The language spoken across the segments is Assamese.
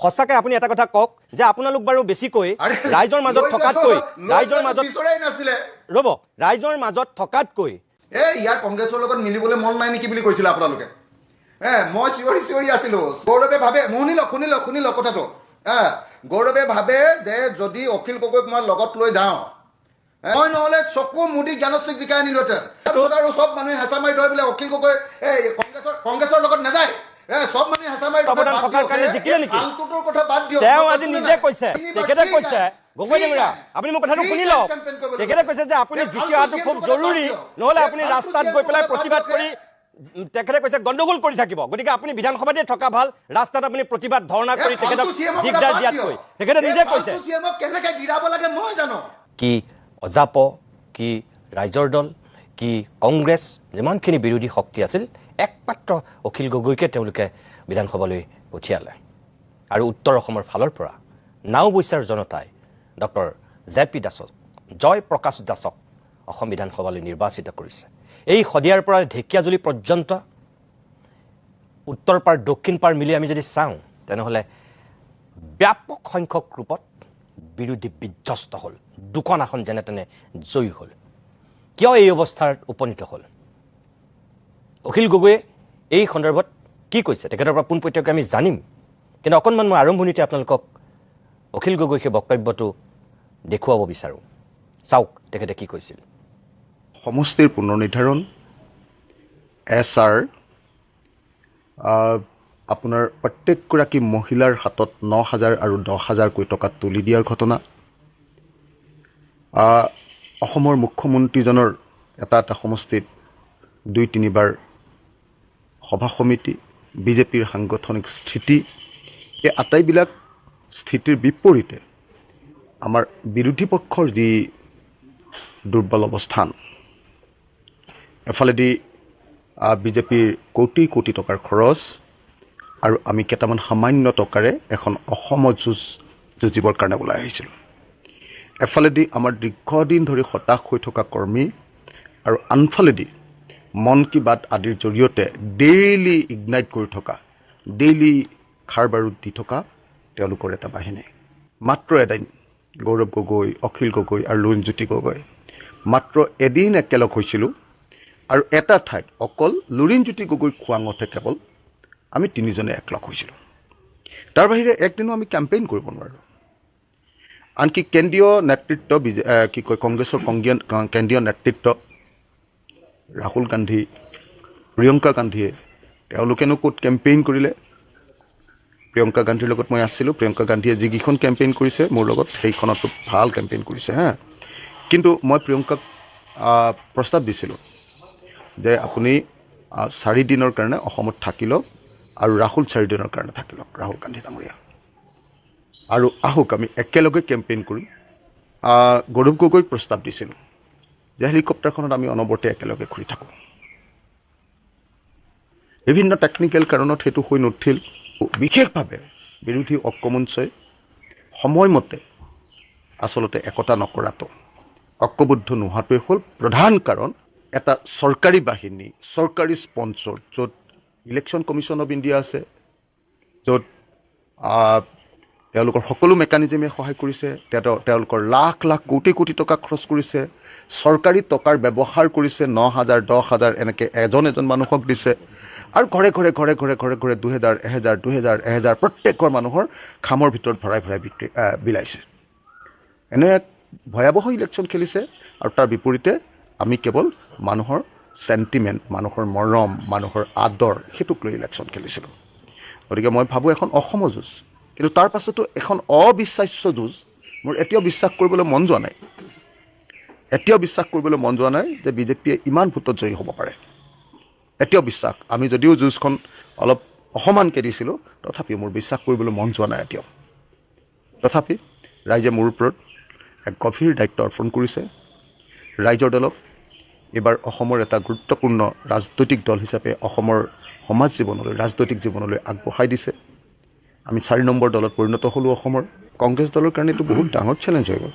সঁচাকৈ আপুনি এটা কথা কওক যে আপোনালোক বাৰু বেছিকৈ ৰাইজৰ মাজত থকাতকৈ ৰাইজৰ মাজত থকাতকৈ ইয়াৰ কংগ্ৰেছৰ লগত মিলিবলৈ মন নাই নেকি বুলি কৈছিলে আপোনালোকে মই চিঞৰি আছিলোঁ গৌৰৱে ভাবে শুনি লওক কথাটো গৌৰৱে ভাবে যে যদি অখিল গগৈক মই লগত লৈ যাওঁ মই নহ'লে চকু মুদি জ্ঞানশ্ৰীক জিকাই আনিলোহেঁতেন আৰু চব মানুহে হেঁচা মাৰি ধৰে বোলে অখিল গগৈ কংগ্ৰেছৰ লগত নাযায় সব মানুহে হেঁচা মাৰি ফালতুটোৰ কথা বাদ দিয়ক তেওঁ আজি নিজে কৈছে তেখেতে কৈছে গগৈ ডেঙৰা আপুনি মোৰ কথাটো শুনি লওক তেখেতে কৈছে যে আপুনি জিকি অহাটো খুব জৰুৰী নহ'লে আপুনি ৰাস্তাত গৈ পেলাই প্ৰতিবাদ কৰি তেখেতে কৈছে গণ্ডগোল কৰি থাকিব গতিকে আপুনি বিধানসভাতে থকা ভাল ৰাস্তাত আপুনি প্ৰতিবাদ ধৰ্ণা কৰি তেখেতক দিগদাৰ দিয়াতকৈ তেখেতে নিজে কৈছে কেনেকৈ গিৰাব লাগে মই জানো কি অজাপ কি ৰাইজৰ দল কি কংগ্ৰেছ যিমানখিনি বিৰোধী শক্তি আছিল একমাত্ৰ অখিল গগৈকে তেওঁলোকে বিধানসভালৈ পঠিয়ালে আৰু উত্তৰ অসমৰ ফালৰ পৰা নাওবৈচাৰ জনতাই ডক্টৰ জে.পি. দাসক জয় প্ৰকাশ দাসক অসম বিধানসভালৈ নিৰ্বাচিত কৰিছে এই শদিয়াৰ পৰা ঢেকীয়াজুলি পৰ্যন্ত উত্তৰ পাৰ দক্ষিণ পাৰ মিলি আমি যদি চাওঁ তেনেহ'লে ব্যাপক সংখ্যক ৰূপত বিৰোধী বিধ্বস্ত হ'ল দুখন আসন যেনে তেনে জয়ী হ'ল কিয় এই অৱস্থাত উপনীত হ'ল অখিল গগৈয়ে এই সন্দৰ্ভত কি কৈছে তেখেতৰ পৰা পোনপটীয়াকৈ আমি জানিম কিন্তু অকণমান মই আৰম্ভণিতে আপোনালোকক অখিল গগৈ সেই বক্তব্যটো দেখুৱাব বিচাৰোঁ চাওক তেখেতে কি কৈছিল সমষ্টিৰ পুনৰ্নিৰ্ধাৰণ SR আপোনাৰ প্ৰত্যেকগৰাকী মহিলাৰ হাতত 9,000 আৰু 10,000কৈ টকা তুলি দিয়াৰ ঘটনা অসমৰ মুখ্যমন্ত্ৰীজনৰ এটা সমষ্টিত 2-3বাৰ সভা সমিতি বিজেপিৰ সাংগঠনিক স্থিতি এই আটাইবিলাক স্থিতিৰ বিপৰীতে আমাৰ বিৰোধী পক্ষৰ যি দুৰ্বল অৱস্থান এফালেদি বিজেপিৰ কোটি কোটি টকাৰ খৰচ আৰু আমি কেইটামান সামান্য টকাৰে এখন অসম যুঁজিবৰ কাৰণে ওলাই আহিছিলোঁ এফালেদি আমাৰ দীৰ্ঘদিন ধৰি হতাশ হৈ থকা কৰ্মী আৰু আনফালেদি মন কী বাত আদিৰ জৰিয়তে ডেইলি ইগনাইট কৰি থকা ডেইলি খাৰ বাৰুদ দি থকা তেওঁলোকৰ এটা বাহিনী মাত্ৰ এদিন গৌৰৱ গগৈ অখিল গগৈ আৰু লুৰিণজ্যোতি গগৈ মাত্ৰ এদিন একেলগ হৈছিলোঁ আৰু এটা ঠাইত অকল লুৰিণজ্যোতি গগৈ খোৱাঙতহে কেৱল আমি তিনিজনে একলগ হৈছিলোঁ তাৰ বাহিৰে একদিনো আমি কেম্পেইন কৰিব নোৱাৰোঁ আনকি কেন্দ্ৰীয় নেতৃত্ব কংগ্ৰেছৰ কেন্দ্ৰীয় নেতৃত্ব ৰাহুল গান্ধী প্ৰিয়ংকা গান্ধীয়ে তেওঁলোকেনো ক'ত কেম্পেইন কৰিলে প্ৰিয়ংকা গান্ধীৰ লগত মই আছিলোঁ প্ৰিয়ংকা গান্ধীয়ে যিকেইখন কেম্পেইন কৰিছে মোৰ লগত সেইখনতো ভাল কেম্পেইন কৰিছে কিন্তু মই প্ৰিয়ংকাক প্ৰস্তাৱ দিছিলোঁ যে আপুনি 4 দিনৰ কাৰণে অসমত থাকি লওক আৰু ৰাহুল 4 দিনৰ কাৰণে থাকি লওক ৰাহুল গান্ধী ডাঙৰীয়া আৰু আহক আমি একেলগে কেম্পেইন কৰিম গৌৰৱ গগৈক প্ৰস্তাৱ দিছিলোঁ যে হেলিকপ্টাৰখনত আমি অনবৰতে একেলগে ঘূৰি থাকোঁ বিভিন্ন টেকনিকেল কাৰণত সেইটো হৈ নুঠিল বিশেষভাৱে বিৰোধী ঐক্যমঞ্চই সময়মতে আচলতে একতা নকৰাটো ঐক্যবদ্ধ নোহোৱাটোৱে হ'ল প্ৰধান কাৰণ এটা চৰকাৰী বাহিনী চৰকাৰী স্পন্সৰ য'ত ইলেকশ্যন কমিশ্যন অফ ইণ্ডিয়া আছে য'ত তেওঁলোকৰ সকলো মেকানিজমে সহায় কৰিছে তেওঁলোকৰ লাখ লাখ কোটি কোটি টকা খৰচ কৰিছে চৰকাৰী টকাৰ ব্যৱহাৰ কৰিছে 9,000 10,000 এনেকৈ এজন মানুহক দিছে আৰু ঘৰে ঘৰে 2,000 1,000 প্ৰত্যেকৰ মানুহৰ খামৰ ভিতৰত ভৰাই বিলাইছে এনে এক ভয়াৱহ ইলেকশ্যন খেলিছে আৰু তাৰ বিপৰীতে আমি কেৱল মানুহৰ চেণ্টিমেণ্ট মানুহৰ মৰম মানুহৰ আদৰ সেইটোক লৈ ইলেকশ্যন খেলিছিলোঁ গতিকে মই ভাবোঁ এখন অসম যুঁজ কিন্তু তাৰ পাছতো এখন অবিশ্বাস্য যুঁজ মোৰ এতিয়াও বিশ্বাস কৰিবলৈ মন যোৱা নাই যে বিজেপিয়ে ইমান ভোটত জয়ী হ'ব পাৰে এতিয়াও বিশ্বাস আমি যদিও যুঁজখন অলপ অসমানকৈ দিছিলোঁ তথাপিও মোৰ বিশ্বাস কৰিবলৈ মন যোৱা নাই এতিয়াও তথাপি ৰাইজে মোৰ ওপৰত এক গভীৰ দায়িত্ব অৰ্পণ কৰিছে ৰাইজৰ দলক এইবাৰ অসমৰ এটা গুৰুত্বপূৰ্ণ ৰাজনৈতিক দল হিচাপে অসমৰ সমাজ জীৱনলৈ ৰাজনৈতিক জীৱনলৈ আগবঢ়াই দিছে আমি 4 নম্বৰ দলত পৰিণত হ'লোঁ অসমৰ কংগ্ৰেছ দলৰ কাৰণে এইটো বহুত ডাঙৰ চেলেঞ্জ হৈ গ'ল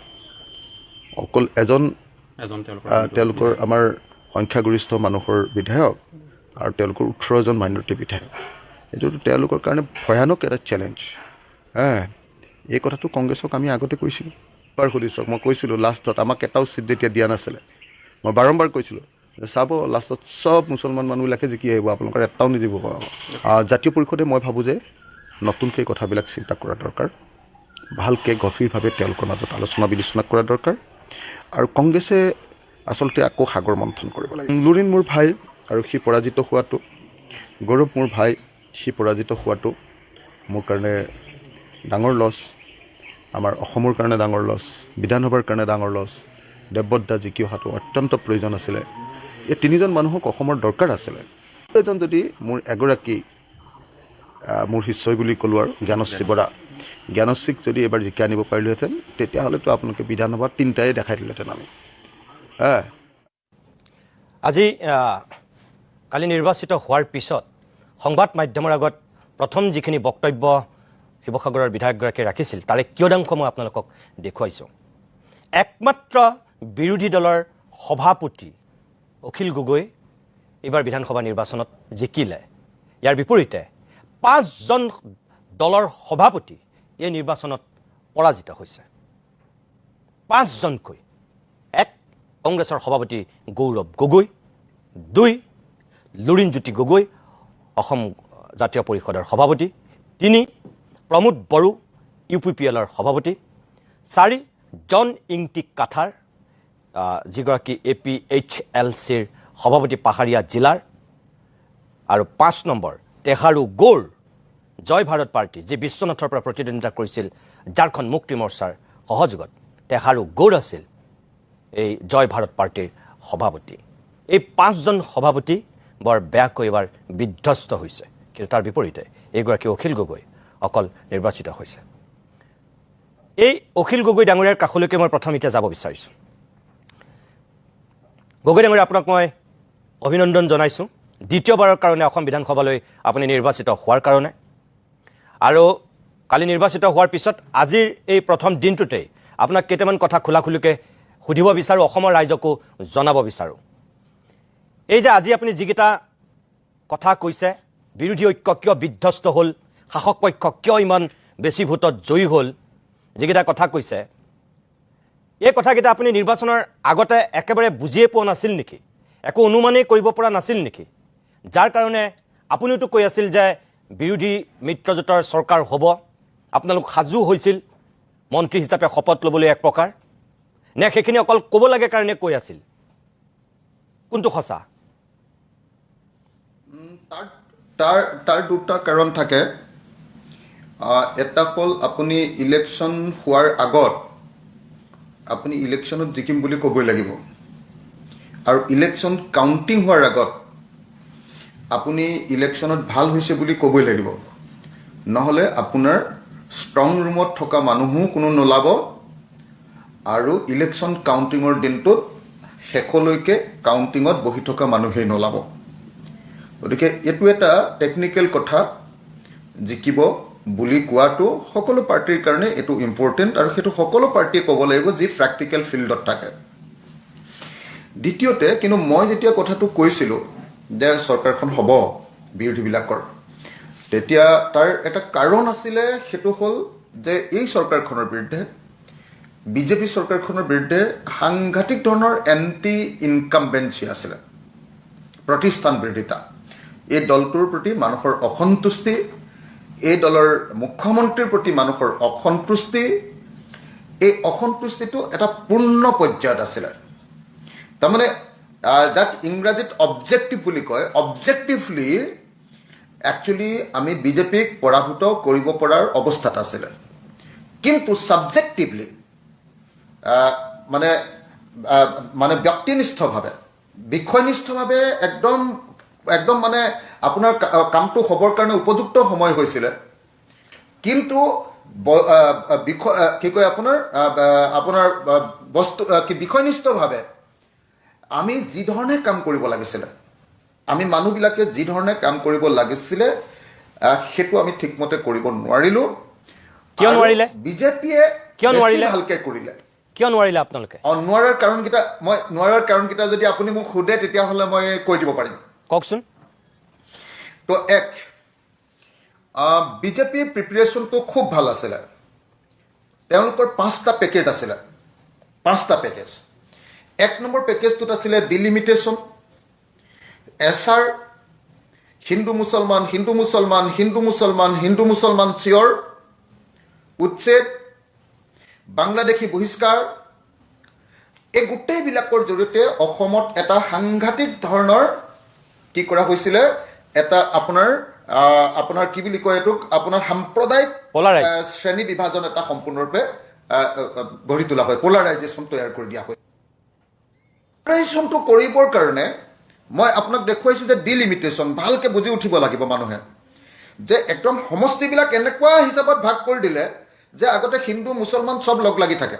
অকল এজন তেওঁলোকৰ আমাৰ সংখ্যাগৰিষ্ঠ মানুহৰ বিধায়ক আৰু তেওঁলোকৰ 18জন মাইনৰিটি বিধায়ক এইটোতো তেওঁলোকৰ কাৰণে ভয়ানক এটা চেলেঞ্জ এই কথাটো কংগ্ৰেছক আমি আগতে কৈছিলোঁ। বাৰ সুধিছোঁ, মই কৈছিলোঁ লাষ্টত আমাক এটাও চিট যেতিয়া দিয়া নাছিলে, মই বাৰম্বাৰ কৈছিলোঁ চাব লাষ্টত চব মুছলমান মানুহবিলাকে জিকি আহিব, আপোনালোকৰ এটাও নিদিব। জাতীয় পৰিষদে মই ভাবোঁ যে নতুনকৈ কথাবিলাক চিন্তা কৰা দৰকাৰ, ভালকৈ গভীৰভাৱে তেওঁলোকৰ মাজত আলোচনা বিলোচনা কৰা দৰকাৰ। আৰু কংগ্ৰেছে আচলতে আকৌ সাগৰ মন্থন কৰিব লাগে। লুৰিণ মোৰ ভাই আৰু সি পৰাজিত হোৱাটো, গৌৰৱ মোৰ ভাই, সি পৰাজিত হোৱাটো মোৰ কাৰণে ডাঙৰ লছ, আমাৰ অসমৰ কাৰণে ডাঙৰ লছ, বিধানসভাৰ কাৰণে ডাঙৰ লছ। দেৱব্ৰত দা জিকি অহাটো অত্যন্ত প্ৰয়োজন আছিলে। এই তিনিজন মানুহক অসমৰ দৰকাৰ আছিলে। এজন যদি মোৰ এগৰাকী মোৰ শিষ্যই বুলি ক'লোঁ আৰু জ্ঞানশ্ৰী বৰা, জ্ঞানশ্ৰীক যদি এবাৰ জিকাই আনিব পাৰিলোহেঁতেন তেতিয়াহ'লেতো আপোনালোকে বিধানসভাত তিনিটাই দেখাই দিলেহেঁতেন আমি। আজি কালি নিৰ্বাচিত হোৱাৰ পিছত সংবাদ মাধ্যমৰ আগত প্ৰথম যিখিনি বক্তব্য শিৱসাগৰৰ বিধায়কগৰাকীয়ে ৰাখিছিল তাৰে কিয়দাংশ মই আপোনালোকক দেখুৱাইছোঁ। একমাত্ৰ বিৰোধী দলৰ সভাপতি অখিল গগৈ এইবাৰ বিধানসভা নিৰ্বাচনত জিকিলে। ইয়াৰ বিপৰীতে 5জন দলৰ সভাপতি এই নিৰ্বাচনত পৰাজিত হৈছে। 5জনকৈ। 1 কংগ্ৰেছৰ সভাপতি গৌৰৱ গগৈ, 2 লুৰিণজ্যোতি গগৈ অসম জাতীয় পৰিষদৰ সভাপতি, 3 প্ৰমোদ বড়ো UPPLৰ সভাপতি, 4 জন ইংটিক কাঠাৰ যিগৰাকী APHLCৰ সভাপতি পাহাৰীয়া জিলাৰ, আৰু 5 নম্বৰ টেহাৰু গৌৰ জয় ভাৰত পাৰ্টি যি বিশ্বনাথৰ পৰা প্ৰতিদ্বন্দ্বিতা কৰিছিল ঝাৰখণ্ড মুক্তি মৰ্চাৰ সহযোগত, টেহাৰু গৌৰ আছিল এই জয় ভাৰত পাৰ্টিৰ সভাপতি। এই 5জন সভাপতি বৰ বেয়াকৈ এবাৰ বিধ্বস্ত হৈছে, কিন্তু তাৰ বিপৰীতে এইগৰাকী অখিল গগৈ অকল নিৰ্বাচিত হৈছে। এই অখিল গগৈ ডাঙৰীয়াৰ কাষলৈকে মই প্ৰথম এতিয়া যাব বিচাৰিছোঁ। গগৈ ডাঙৰীয়া, আপোনাক মই অভিনন্দন জনাইছোঁ দ্বিতীয়বাৰৰ কাৰণে অসম বিধানসভালৈ আপুনি নিৰ্বাচিত হোৱাৰ কাৰণে। আৰু কালি নিৰ্বাচিত হোৱাৰ পিছত আজিৰ এই প্ৰথম দিনটোতেই আপোনাক কেইটামান কথা খোলাখুলিকৈ সুধিব বিচাৰোঁ, অসমৰ ৰাইজকো জনাব বিচাৰোঁ। এই যে আজি আপুনি যিকেইটা কথা কৈছে, বিৰোধী ঐক্য কিয় বিধ্বস্ত হ'ল, শাসক পক্ষ কিয় ইমান বেছি ভোটত জয়ী হ'ল, যিকেইটা কথা কৈছে, এই কথাকেইটা আপুনি নিৰ্বাচনৰ আগতে একেবাৰে বুজিয়ে পোৱা নাছিল নেকি? একো অনুমানেই কৰিব পৰা নাছিল নেকি? যাৰ কাৰণে আপুনিওতো কৈ আছিল যে বিৰোধী মিত্ৰজোঁটৰ চৰকাৰ হ'ব, আপোনালোক সাজু হৈছিল মন্ত্ৰী হিচাপে শপত ল'বলৈ এক প্ৰকাৰ, নে সেইখিনি অকল ক'ব লাগে কাৰণে কৈ আছিল? কোনটো সঁচা? তাৰ দুটা কাৰণ থাকে। এটা হ'ল আপুনি ইলেকশ্যন হোৱাৰ আগত আপুনি ইলেকশ্যনত জিকিম বুলি ক'বই লাগিব, আৰু ইলেকশ্যন কাউণ্টিং হোৱাৰ আগত আপুনি ইলেকশ্যনত ভাল হৈছে বুলি ক'বই লাগিব। নহ'লে আপোনাৰ ষ্ট্ৰং ৰুমত থকা মানুহো কোনো নোলাব, আৰু ইলেকশ্যন কাউণ্টিঙৰ দিনটোত শেষলৈকে কাউণ্টিঙত বহি থকা মানুহেই নোলাব। গতিকে এইটো এটা টেকনিকেল কথা। জিকিব বুলি কোৱাটো সকলো পাৰ্টিৰ কাৰণে এইটো ইম্পৰ্টেণ্ট, আৰু সেইটো সকলো পাৰ্টিয়ে ক'ব লাগিব যি প্ৰেক্টিকেল ফিল্ডত থাকে। দ্বিতীয়তে, কিন্তু মই যেতিয়া কথাটো কৈছিলোঁ যে চৰকাৰখন হ'ব বিৰোধীবিলাকৰ, তেতিয়া তাৰ এটা কাৰণ আছিলে। সেইটো হ'ল যে এই চৰকাৰখনৰ বিৰুদ্ধে, বিজেপি চৰকাৰখনৰ বিৰুদ্ধে সাংঘাতিক ধৰণৰ এণ্টি ইনকামবেঞ্চি আছিলে, প্ৰতিষ্ঠান বিৰোধিতা। এই দলটোৰ প্ৰতি মানুহৰ অসন্তুষ্টি, এই দলৰ মুখ্যমন্ত্ৰীৰ প্ৰতি মানুহৰ অসন্তুষ্টি, এই অসন্তুষ্টিটো এটা পূৰ্ণ পৰ্যায়ত আছিলে। তাৰমানে যাক ইংৰাজীত অবজেক্টিভ বুলি কয়, অবজেক্টিভলি একচুৱেলি আমি বিজেপিক পৰাভূত কৰিব পৰাৰ অৱস্থাত আছিলে। কিন্তু ছাবজেক্টিভলি মানে ব্যক্তিনিষ্ঠভাৱে, বিষয়নিষ্ঠভাৱে একদম মানে আপোনাৰ কামটো হ'বৰ কাৰণে উপযুক্ত সময় হৈছিলে। কিন্তু কি কয় আপোনাৰ বস্তু বিষয়নিষ্ঠভাৱে আমি যিধৰণে কাম কৰিব লাগিছিলে, আমি মানুহবিলাকে যিধৰণে কাম কৰিব লাগিছিলে, সেইটো আমি ঠিকমতে কৰিব নোৱাৰিলোঁ। কিয় নোৱাৰিলে? বিজেপিয়ে কিয় নোৱাৰিলে? ভালকৈ কৰিলে। কিয় নোৱাৰিলে আপোনালোকে? নোৱাৰাৰ কাৰণকেইটা যদি আপুনি মোক সোধে তেতিয়াহ'লে মই কৈ দিব পাৰিম। কওকচোন। তো বিজেপিৰ প্ৰিপেৰেশ্যনটো খুব ভাল আছিলে তেওঁলোকৰ 5টা পেকেজ আছিলে 5টা পেকেজ 1 নম্বৰ পেকেজটোত আছিলে ডিলিমিটেশ্যন এছআৰ হিন্দু মুছলমান হিন্দু মুছলমান হিন্দু মুছলমান হিন্দু মুছলমান চিয়ৰ উচ্ছেদ বাংলাদেশী বহিষ্কাৰ এই গোটেইবিলাকৰ জৰিয়তে অসমত এটা সাংঘাতিক ধৰণৰ কি কৰা হৈছিলে এটা আপোনাৰ কি বুলি কয় এইটোক আপোনাৰ সাম্প্ৰদায়িক শ্ৰেণী বিভাজন এটা সম্পূৰ্ণৰূপে গঢ়ি তোলা হয় পলাৰাইজেশ্যন তৈয়াৰ কৰি দিয়া হয় পলাৰাইজেশ্যনটো কৰিবৰ কাৰণে মই আপোনাক দেখুৱাইছোঁ যে ডিলিমিটেশ্যন ভালকৈ বুজি উঠিব লাগিব মানুহে যে একদম সমষ্টিবিলাক এনেকুৱা হিচাপত ভাগ কৰি দিলে যে আগতে হিন্দু মুছলমান চব লগ লাগি থাকে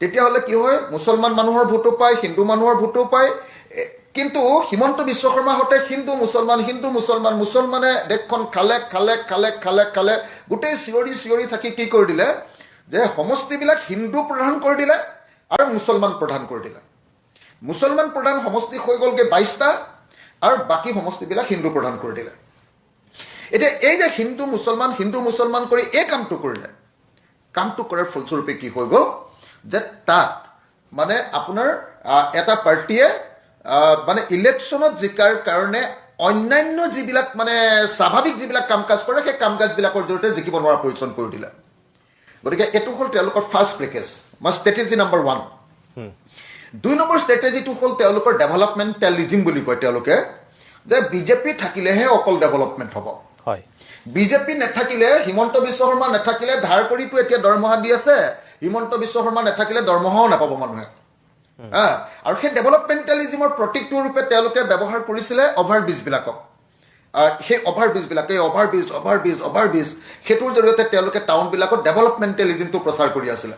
তেতিয়াহ'লে কি হয় মুছলমান মানুহৰ ভোটো পায় হিন্দু মানুহৰ ভোটো পায় কিন্তু হিমন্ত বিশ্ব শৰ্মাহঁতে হিন্দু মুছলমান মুছলমানে দেশখন খালে গোটেই চিঞৰি থাকি কি কৰি দিলে যে সমষ্টিবিলাক হিন্দু প্ৰধান কৰি দিলে আৰু মুছলমান প্ৰধান কৰি দিলে মুছলমান প্ৰধান সমষ্টি হৈ গ'লগৈ 22টা আৰু বাকী সমষ্টিবিলাক হিন্দু প্ৰধান কৰি দিলে এতিয়া এই যে হিন্দু মুছলমান কৰি এই কামটো কৰিলে কামটো কৰাৰ ফলস্বৰূপে কি হৈ গ'ল যে তাত মানে আপোনাৰ এটা পাৰ্টিয়ে মানে ইলেকশ্যনত জিকাৰ কাৰণে অন্যান্য যিবিলাক মানে স্বাভাৱিক যিবিলাক কাম কাজ কৰে সেই কাম কাজবিলাকৰ জৰিয়তে জিকিব নোৱাৰা পজিশ্যন কৰি দিলে গতিকে এইটো হ'ল তেওঁলোকৰ ফাৰ্ষ্ট পেকেজ মানে ষ্ট্ৰেটেজি নম্বৰ 1 2 নম্বৰ ষ্ট্ৰেটেজিটো হ'ল তেওঁলোকৰ ডেভেলপমেণ্টেলিজিম বুলি কয় তেওঁলোকে যে বিজেপি থাকিলেহে অকল ডেভেলপমেণ্ট হ'ব হয় বিজেপি নাথাকিলে হিমন্ত বিশ্ব শৰ্মা নাথাকিলে ধাৰ কৰিতো এতিয়া দৰমহা দি আছে হিমন্ত বিশ্ব শৰ্মা নাথাকিলে দৰমহাও নাপাব মানুহে আৰু সেই ডেভেলপমেণ্টেলিজিমৰ প্ৰতীকটো ৰূপে তেওঁলোকে ব্যৱহাৰ কৰিছিলে অভাৰব্ৰিজবিলাকক সেই অভাৰব্ৰিজ সেইটোৰ জৰিয়তে তেওঁলোকে টাউনবিলাকত ডেভেলপমেণ্টেলিজিমটো প্ৰচাৰ কৰি আছিলে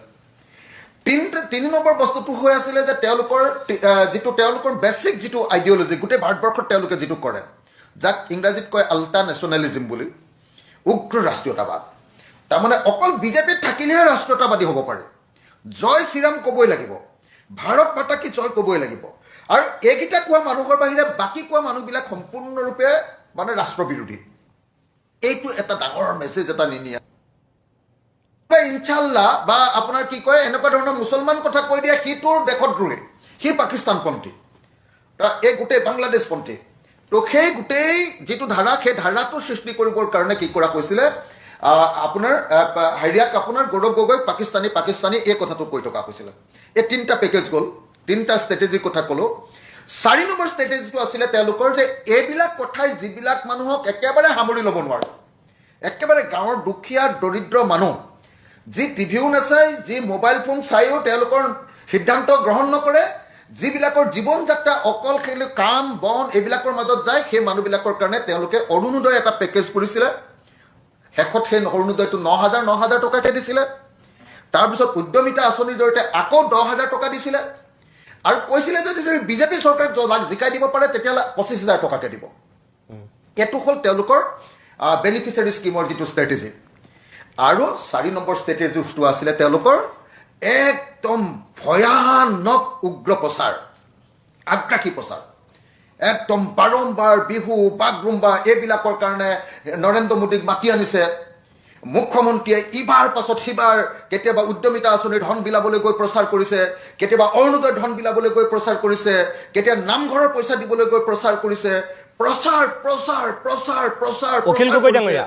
3 নম্বৰ বস্তুটো হৈ আছিলে যে তেওঁলোকৰ বেছিক যিটো আইডিঅলজি গোটেই ভাৰতবৰ্ষত তেওঁলোকে যিটো কৰে যাক ইংৰাজীত কয় আল্টা নেশ্যনেলিজিম বুলি উগ্ৰ ৰাষ্ট্ৰীয়তাবাদ তাৰমানে অকল বিজেপিত থাকিলেহে ৰাষ্ট্ৰীয়তাবাদী হ'ব পাৰে জয় শ্ৰীৰাম ক'বই লাগিব ভাৰত মাতা কি জয় ক'বই লাগিব আৰু এইকেইটা কোৱা মানুহৰ বাহিৰে বাকী কোৱা মানুহবিলাক সম্পূৰ্ণৰূপে মানে ৰাষ্ট্ৰবিৰোধী এইটো এটা ডাঙৰ মেছেজ এটা নিনিয়া ইনশাল্লাহ বা আপোনাৰ কি কয় এনেকুৱা ধৰণৰ মুছলমান কথা কৈ দিয়া সিটোৰ দেশত দ্ৰোহী সি পাকিস্তানপন্থী এই গোটেই বাংলাদেশপন্থী তো সেই গোটেই যিটো ধাৰা সেই ধাৰাটো সৃষ্টি কৰিবৰ কাৰণে কি কৰা হৈছিলে আপোনাৰ হাৰিয়াক আপোনাৰ গৌৰৱ গগৈ পাকিস্তানী এই কথাটো কৈ থকা হৈছিলে এই 3টা পেকেজ গ'ল 3টা ষ্ট্ৰেটেজিৰ কথা ক'লোঁ 4 নম্বৰ ষ্ট্ৰেটেজিটো আছিলে তেওঁলোকৰ যে এইবিলাক কথাই যিবিলাক মানুহক একেবাৰে সামৰি ল'ব নোৱাৰে একেবাৰে গাঁৱৰ দুখীয়া দৰিদ্ৰ মানুহ যি টিভিও নাচায় যি মোবাইল ফোন চায়ো তেওঁলোকৰ সিদ্ধান্ত গ্ৰহণ নকৰে যিবিলাকৰ জীৱন যাত্ৰা অকল খেলি কাম বন এইবিলাকৰ মাজত যায় সেই মানুহবিলাকৰ কাৰণে তেওঁলোকে অৰুণোদয় এটা পেকেজ কৰিছিলে শেষত সেই অৰুণোদয়টো 9,000 টকাকৈ দিছিলে তাৰপিছত উদ্যমিতা আঁচনিৰ জৰিয়তে আকৌ 10,000 টকা দিছিলে আৰু কৈছিলে যদি বিজেপি চৰকাৰক জিকাই দিব পাৰে তেতিয়াহ'লে 25,000 টকাকৈ দিব এইটো হ'ল তেওঁলোকৰ বেনিফিচিয়াৰী স্কিমৰ যিটো ষ্ট্ৰেটেজি আৰু 4 নম্বৰ ষ্ট্ৰেটেজিটো আছিলে তেওঁলোকৰ একদম ভয়ানক উগ্ৰ প্ৰচাৰ আগ্ৰাসী প্ৰচাৰ একদম বাৰম্বাৰ বিহু বাগৰুম্বা এইবিলাকৰ কাৰণে নৰেন্দ্ৰ মোদীক মাতি আনিছে মুখ্যমন্ত্ৰীয়ে ইবাৰ পাছত সিবাৰ কেতিয়াবা উদ্যমিতা আঁচনিৰ ধন বিলাবলৈ গৈ প্ৰচাৰ কৰিছে কেতিয়াবা অৰুণোদয় ধন বিলাবলৈ গৈ প্ৰচাৰ কৰিছে কেতিয়া নামঘৰৰ পইচা দিবলৈ গৈ প্ৰচাৰ কৰিছে প্ৰচাৰ অখিল গগৈ ডাঙৰীয়া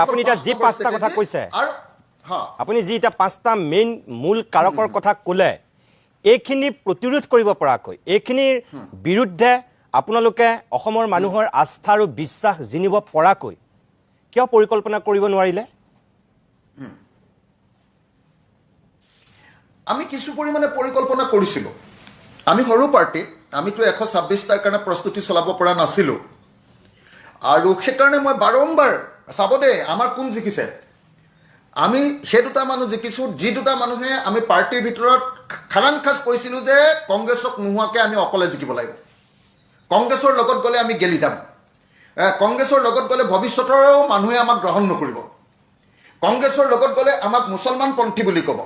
আপুনি এতিয়া যি 5টা কথা কৈছে আপুনি যি এতিয়া 5টা মেইন মূল কাৰকৰ কথা ক'লে এইখিনি প্ৰতিৰোধ কৰিব পৰাকৈ এইখিনিৰ বিৰুদ্ধে আপোনালোকে অসমৰ মানুহৰ আস্থা আৰু বিশ্বাস জিনিব পৰাকৈ কিয় পৰিকল্পনা কৰিব নোৱাৰিলে আমি কিছু পৰিমাণে পৰিকল্পনা কৰিছিলোঁ আমি সৰু পাৰ্টি আমিতো 126টাৰ কাৰণে প্ৰস্তুতি চলাব পৰা নাছিলোঁ আৰু সেইকাৰণে মই বাৰম্বাৰ চাব দেই আমাৰ কোন জিকিছে আমি সেই 2টা মানুহ জিকিছোঁ যি 2টা মানুহে আমি পাৰ্টিৰ ভিতৰত খাৰাংখাজ কৈছিলোঁ যে কংগ্ৰেছক নোহোৱাকৈ আমি অকলে জিকিব লাগিব কংগ্ৰেছৰ লগত গ'লে আমি গেলি যাম কংগ্ৰেছৰ লগত গ'লে ভৱিষ্যতৰো মানুহে আমাক গ্ৰহণ নকৰিব কংগ্ৰেছৰ লগত গ'লে আমাক মুছলমানপন্থী বুলি ক'ব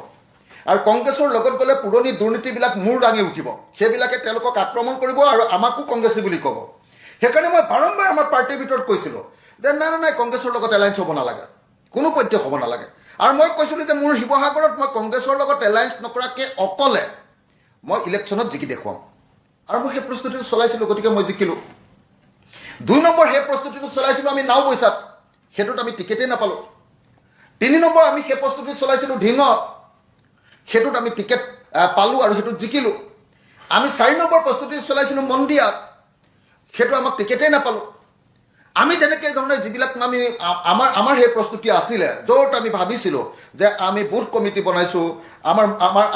আৰু কংগ্ৰেছৰ লগত গ'লে পুৰণি দুৰ্নীতিবিলাক মূৰ দাঙি উঠিব সেইবিলাকে তেওঁলোকক আক্ৰমণ কৰিব আৰু আমাকো কংগ্ৰেছী বুলি ক'ব সেইকাৰণে মই বাৰম্বাৰ আমাৰ পাৰ্টিৰ ভিতৰত কৈছিলোঁ যে নাই কংগ্ৰেছৰ লগত এলায়েন্স হ'ব নালাগে, কোনো পধ্যে হ'ব নালাগে। আৰু মই কৈছিলোঁ যে মোৰ শিৱসাগৰত মই কংগ্ৰেছৰ লগত এলায়েন্স নকৰাকৈ অকলে মই ইলেকশ্যনত জিকি দেখুৱাম, আৰু মই সেই প্ৰস্তুতিটো চলাইছিলোঁ, গতিকে মই জিকিলোঁ। 2 নম্বৰ সেই প্ৰস্তুতিটো চলাইছিলোঁ আমি নাওবৈচাত, সেইটোত আমি টিকেটেই নাপালোঁ। 3 নম্বৰ আমি সেই প্ৰস্তুতি চলাইছিলোঁ ঢিঙত, সেইটোত আমি টিকেট পালোঁ আৰু সেইটোত জিকিলোঁ। আমি 4 নম্বৰ প্ৰস্তুতি চলাইছিলোঁ মন্দিয়াত, সেইটো আমাক টিকেটেই নাপালোঁ। আমি যেনেকৈ ধৰণে যিবিলাক আমি আমাৰ সেই প্ৰস্তুতি আছিলে, য'ত আমি ভাবিছিলোঁ যে আমি বুথ কমিটি বনাইছোঁ,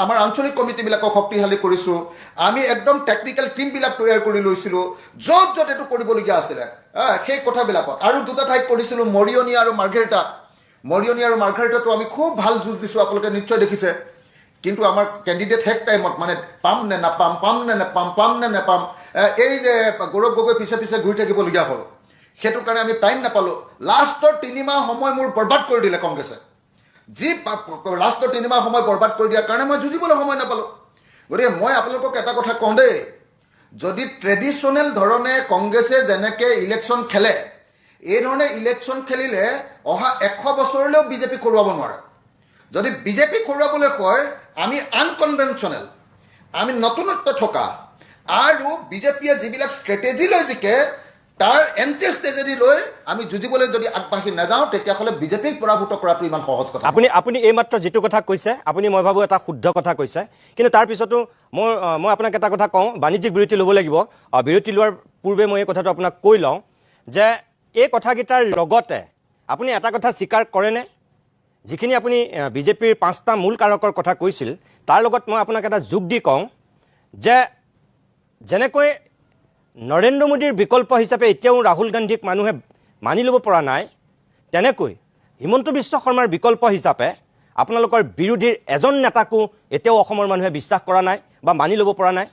আমাৰ আঞ্চলিক কমিটিবিলাকক শক্তিশালী কৰিছোঁ, আমি একদম টেকনিকেল টীমবিলাক তৈয়াৰ কৰি লৈছিলোঁ, য'ত এইটো কৰিবলগীয়া আছিলে সেই কথাবিলাকত। আৰু 2টা ঠাইত কৰিছিলোঁ, মৰিয়নি আৰু মাৰ্ঘেৰিটা। মৰিয়নি আৰু মাৰ্ঘেৰিটাতো আমি খুব ভাল যুঁজ দিছোঁ, আপোনালোকে নিশ্চয় দেখিছে। কিন্তু আমাৰ কেণ্ডিডেট শেষ টাইমত মানে পাম নে নাপাম, পাম নে নেপাম, এই যে গৌৰৱ গগৈ পিছে ঘূৰি থাকিবলগীয়া হ'ল, সেইটো কাৰণে আমি টাইম নাপালোঁ। লাষ্টৰ 3 মাহ সময় মোৰ বৰবাদ কৰি দিলে কংগ্ৰেছে। যি লাষ্টৰ 3 মাহ সময় বৰবাদ কৰি দিয়াৰ কাৰণে মই যুঁজিবলৈ সময় নাপালোঁ। গতিকে মই আপোনালোকক এটা কথা কওঁ দেই, যদি ট্ৰেডিশ্যনেল ধৰণে কংগ্ৰেছে যেনেকৈ ইলেকশ্যন খেলে, এই ধৰণে ইলেকশ্যন খেলিলে অহা 100 বছৰলৈও বিজেপি খৰুৱাব নোৱাৰে। যদি বিজেপি খৰুৱাবলৈ কয়, আমি আনকনভেনশ্যনেল, আমি নতুনত্ব থকা, আৰু বিজেপিয়ে যিবিলাক ষ্ট্ৰেটেজি লৈ জিকে তাৰ এণ্টি ষ্ট্ৰেটেজি লৈ আমি যুঁজিবলৈ যদি আগবাঢ়ি নাযাওঁ, তেতিয়াহ'লে বিজেপিক পৰাভূত কৰাটো ইমান সহজ কথা। আপুনি এইমাত্ৰ যিটো কথা কৈছে, আপুনি মই ভাবোঁ এটা শুদ্ধ কথা কৈছে, কিন্তু তাৰপিছতো মই আপোনাক এটা কথা কওঁ, বাণিজ্যিক বিৰতি ল'ব লাগিব। বিৰতি লোৱাৰ পূৰ্বে মই এই কথাটো আপোনাক কৈ লওঁ যে এই কথাকেইটাৰ লগতে আপুনি এটা কথা স্বীকাৰ কৰেনে, যিখিনি আপুনি বিজেপিৰ 5টা মূল কাৰকৰ কথা কৈছিল, তাৰ লগত মই আপোনাক এটা যোগ দি কওঁ যে যেনেকৈ নৰেন্দ্ৰ মোদীৰ বিকল্প হিচাপে এতিয়াও ৰাহুল গান্ধীক মানুহে মানি ল'ব পৰা নাই, তেনেকৈ হিমন্ত বিশ্ব শৰ্মাৰ বিকল্প হিচাপে আপোনালোকৰ বিৰোধীৰ এজন নেতাকো এতিয়াও অসমৰ মানুহে বিশ্বাস কৰা নাই বা মানি ল'ব পৰা নাই।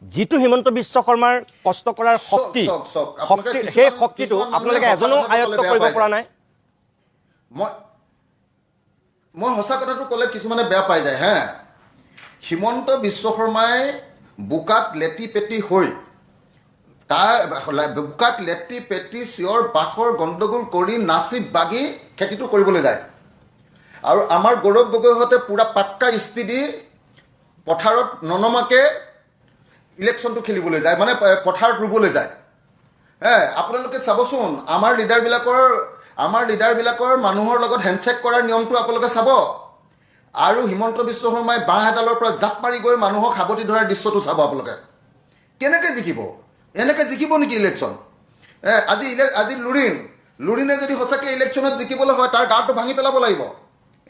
যিটো হিমন্ত বিশ্ব শৰ্মাৰ কষ্ট কৰাৰ শক্তি, সেই শক্তিটো আপোনালোকে এজনো আয়ত্ব কৰিব পৰা নাই। মই সঁচা কথাটো ক'লে কিছুমানে বেয়া পাই যায়। হিমন্ত বিশ্ব শৰ্মাই বোকাত লেটি পেটি হৈ, তাৰ বোকাত লেটি পেটি চিঞৰ বাখৰ গণ্ডগোল কৰি নাচি বাগি খেতিটো কৰিবলৈ যায়, আৰু আমাৰ গৌৰৱ গগৈহঁতে পূৰা পাক্কা ইস্তি দি পথাৰত ননমাকৈ ইলেকশ্যনটো খেলিবলৈ যায়, মানে পথাৰত ৰুবলৈ যায়। আপোনালোকে চাবচোন, আমাৰ লিডাৰবিলাকৰ মানুহৰ লগত হেণ্ডশ্বেক কৰাৰ নিয়মটো আপোনালোকে চাব, আৰু হিমন্ত বিশ্ব শৰ্মাই বাঁহ এডালৰ পৰা জাপ মাৰি গৈ মানুহক সাৱটি ধৰাৰ দৃশ্যটো চাব। আপোনালোকে কেনেকৈ জিকিব? এনেকৈ জিকিব নেকি ইলেকশ্যন? আজি লুৰিণে যদি সঁচাকৈ ইলেকশ্যনত জিকিবলৈ হয়, তাৰ গাটো ভাঙি পেলাব লাগিব।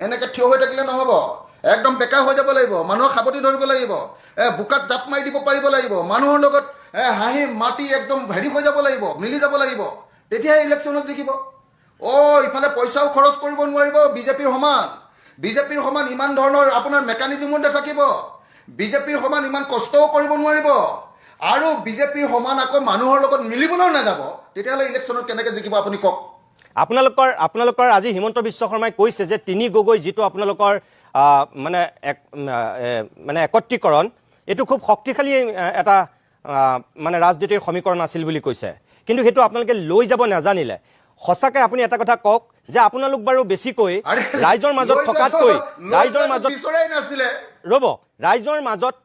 এনেকৈ থিয় হৈ থাকিলে নহ'ব, একদম বেকা হৈ যাব লাগিব, মানুহক সাৱটি ধৰিব লাগিব, বোকাত জাপ মাৰি দিব পাৰিব লাগিব, মানুহৰ লগত হাঁহি মাতি একদম হেৰি হৈ যাব লাগিব, মিলি যাব লাগিব, তেতিয়াহে ইলেকশ্যনত জিকিব। ইফালে পইচাও খৰচ কৰিব নোৱাৰিব বিজেপিৰ সমান ইমান ধৰণৰ আপোনাৰ মেকানিজিমো নাথাকিব, বিজেপিৰ সমান ইমান কষ্টও কৰিব নোৱাৰিব, আৰু বিজেপিৰ সমান আকৌ মানুহৰ লগত মিলিবলৈও নাযাব, তেতিয়াহ'লে ইলেকশ্যনত কেনেকৈ জিকিব আপুনি কওক? আপোনালোকৰ আজি হিমন্ত বিশ্ব শৰ্মাই কৈছে যে 3 গগৈ যিটো আপোনালোকৰ মানে একত্ৰীকৰণ, এইটো খুব শক্তিশালী এটা মানে ৰাজনীতিৰ সমীকৰণ আছিল বুলি কৈছে, কিন্তু সেইটো আপোনালোকে লৈ যাব নাজানিলে। সঁচাকৈ আপুনি এটা কথা কওক যে আপোনালোক বাৰু বেছিকৈ ৰাইজৰ মাজত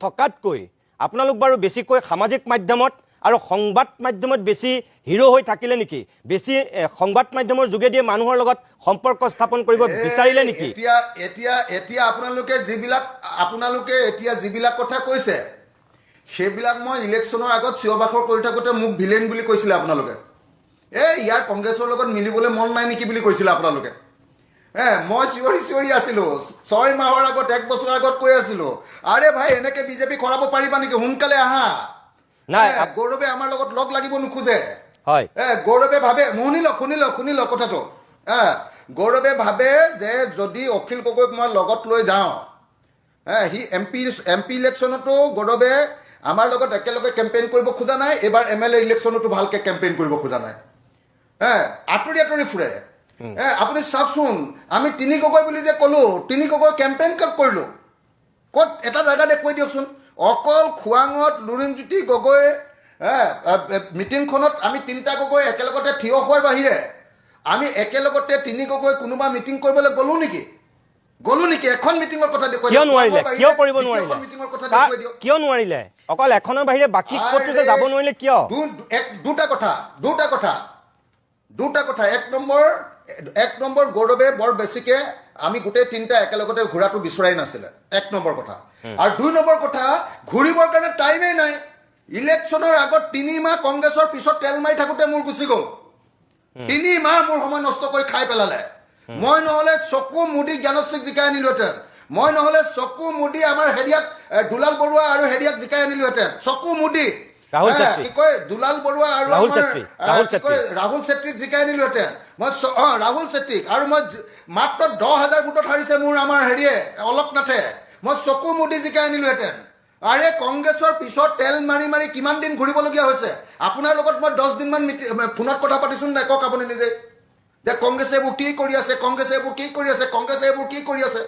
থকাতকৈ আপোনালোক বাৰু বেছিকৈ সামাজিক মাধ্যমত আৰু সংবাদ মাধ্যমত বেছি হিৰো হৈ থাকিলে নেকি? বেছি সংবাদ মাধ্যমৰ যোগেদিয়ে মানুহৰ লগত সম্পৰ্ক স্থাপন কৰিব বিচাৰিলে নেকি? এতিয়া আপোনালোকে এতিয়া যিবিলাক কথা কৈছে, সেইবিলাক মই ইলেকশ্যনৰ আগত চিঞৰ বাখৰ কৰি থাকোঁতে মোক ভিলেন বুলি কৈছিলে আপোনালোকে। ইয়াৰ কংগ্ৰেছৰ লগত মিলিবলৈ মন নাই নেকি বুলি কৈছিলে আপোনালোকে। মই চিঞৰি আছিলোঁ 6 মাহৰ আগত, 1 বছৰ আগত কৈ আছিলোঁ, আৰে ভাই এনেকৈ বিজেপি খৰাব পাৰিবা নেকি? সোনকালে আহা। গৌৰৱে আমাৰ লগত লগ লাগিব নোখোজে। গৌৰৱে ভাবে, শুনি লওক কথাটো। গৌৰৱে ভাবে যে যদি অখিল গগৈক মই লগত লৈ যাওঁ, সি এমপি ইলেকশ্যনতো গৌৰৱে আমাৰ লগত একেলগে কেম্পেইন কৰিব খোজা নাই, এইবাৰ MLA ইলেকশ্যনতো ভালকৈ কেম্পেইন কৰিব খোজা নাই, আঁতৰি ফুৰে। আপুনি চাওকচোন, আমি 3 গগৈ বুলি যে ক'লোঁ, 3 গগৈ কেম্পেইন ক'ত কৰিলোঁ? ক'ত এটা জেগাতে কৈ দিয়কচোন। অকল খোৱাঙত লুৰিণজ্যোতি গগৈ মিটিংখনত আমি 3টা গগৈ একেলগতে থিয় হোৱাৰ বাহিৰে আমি একেলগতে তিনি গগৈ কোনোবা মিটিং কৰিবলৈ গ'লো নেকি এখন মিটিঙৰ কথা দেখুৱাই কিয় নোৱাৰিলে কিয় কৰিব এখন মিটিঙৰ কথা দেখুৱাই দিয়ক কিয় নোৱাৰিলে অকল এখনৰ বাহিৰে বাকী ক'তো যে যাব নোৱাৰিলে কিয় দুটা কথা এক নম্বৰ গৌৰৱে বৰ বেছিকে আমি গোটেই তিনিটা একেলগতে ঘূৰাটো বিচৰাই নাছিলে এক নম্বৰ কথা আৰু 2 নম্বৰ কথা ঘূৰিবৰ কাৰণে টাইমেই নাই ইলেকশ্যনৰ আগত 3 মাহ কংগ্ৰেছৰ পিছত তেল মাৰি থাকোঁতে মোৰ গুচি গ'ল 3 মাহ মোৰ সময় নষ্ট কৰি খাই পেলালে মই নহ'লে চকু মুদি জ্ঞানশ্ৰীক জিকাই আনিলোহেঁতেন মই নহ'লে চকু মুদি আমাৰ হেৰিয়াক দুলাল বৰুৱা আৰু হেৰিয়াক জিকাই আনিলোহেঁতেন চকু মুদি কি কয় দুলাল বৰুৱা আৰু ৰাহুল চেত্ৰীক জিকাই আনিলোহেঁতেন মই ৰাহুল চেত্ৰীক আৰু মই মাত্ৰ 10,000 ভোটত হাৰিছে মোৰ আমাৰ হেৰিয়ে অলকনাথে মই চকু মুদি জিকাই আনিলোহেঁতেন আৰে কংগ্ৰেছৰ পিছত তেল মাৰি মাৰি কিমান দিন ঘূৰিবলগীয়া হৈছে আপোনাৰ লগত মই 10 দিনমান ফোনত কথা পাতিছোঁ নাই কওক আপুনি নিজে যে কংগ্ৰেছে এইবোৰ কি কৰি আছে কংগ্ৰেছে এইবোৰ কি কৰি আছে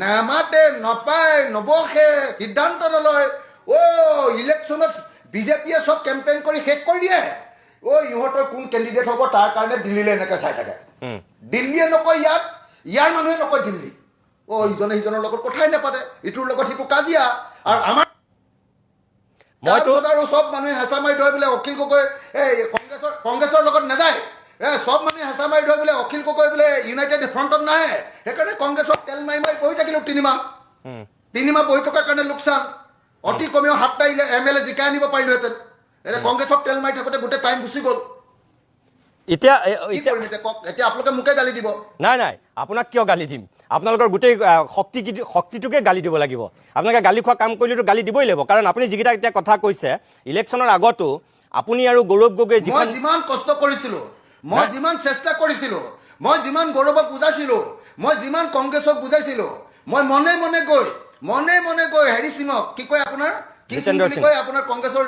নামাতে নপায় নবসে সিদ্ধান্ত নলয় ইলেকশ্যনত বিজেপিয়ে চব কেম্পেইন কৰি শেষ কৰি দিয়ে ইহঁতৰ কোন কেণ্ডিডেট হ'ব তাৰ কাৰণে দিল্লীলৈ এনেকৈ চাই থাকে দিল্লীয়ে নকয় ইয়াৰ মানুহে নকয় দিল্লী ইজনে সিজনৰ লগত কথাই নাপাতে ইটোৰ লগত সিটো কাজিয়া আৰু আমাৰ আৰু চব মানুহে হেঁচা মাৰি ধৰে বোলে অখিল গগৈ কংগ্ৰেছৰ লগত নাযায় সব মানুহে হেঁচা মাৰি ধৰে বোলে অখিল গগৈ বোলে ইউনাইটেড ফ্ৰণ্টত নাহে সেইকাৰণে কংগ্ৰেছক তেল মাৰি মাৰি বহি থাকিলোঁ 3 মাহ বহি থকাৰ কাৰণে লোকচান অতি কমেও 7টা MLA জিকাই আনিব পাৰিলোহেঁতেন এতিয়া কংগ্ৰেছক তেল মাৰি থাকোঁতে গোটেই টাইম গুচি গ'ল এতিয়া আপোনালোকে মোকে গালি দিব নাই আপোনাক কিয় গালি দিম আপোনালোকৰ গোটেই শক্তিটোকে গালি দিব লাগিব আপোনালোকে গালি খোৱা কাম কৰিলেতো গালি দিবই লাগিব কাৰণ আপুনি যিকেইটা এতিয়া কথা কৈছে ইলেকশ্যনৰ আগতো আপুনি আৰু গৌৰৱ গগৈ মই যিমান কষ্ট কৰিছিলোঁ মই যিমান চেষ্টা কৰিছিলোঁ মই যিমান গৌৰৱক বুজাইছিলোঁ মই যিমান কংগ্ৰেছক বুজাইছিলোঁ মই মনে মনে গৈ হেৰি সিঙক কি কয় আপোনাৰ কি সিং বুলি কয় আপোনাৰ কংগ্ৰেছৰ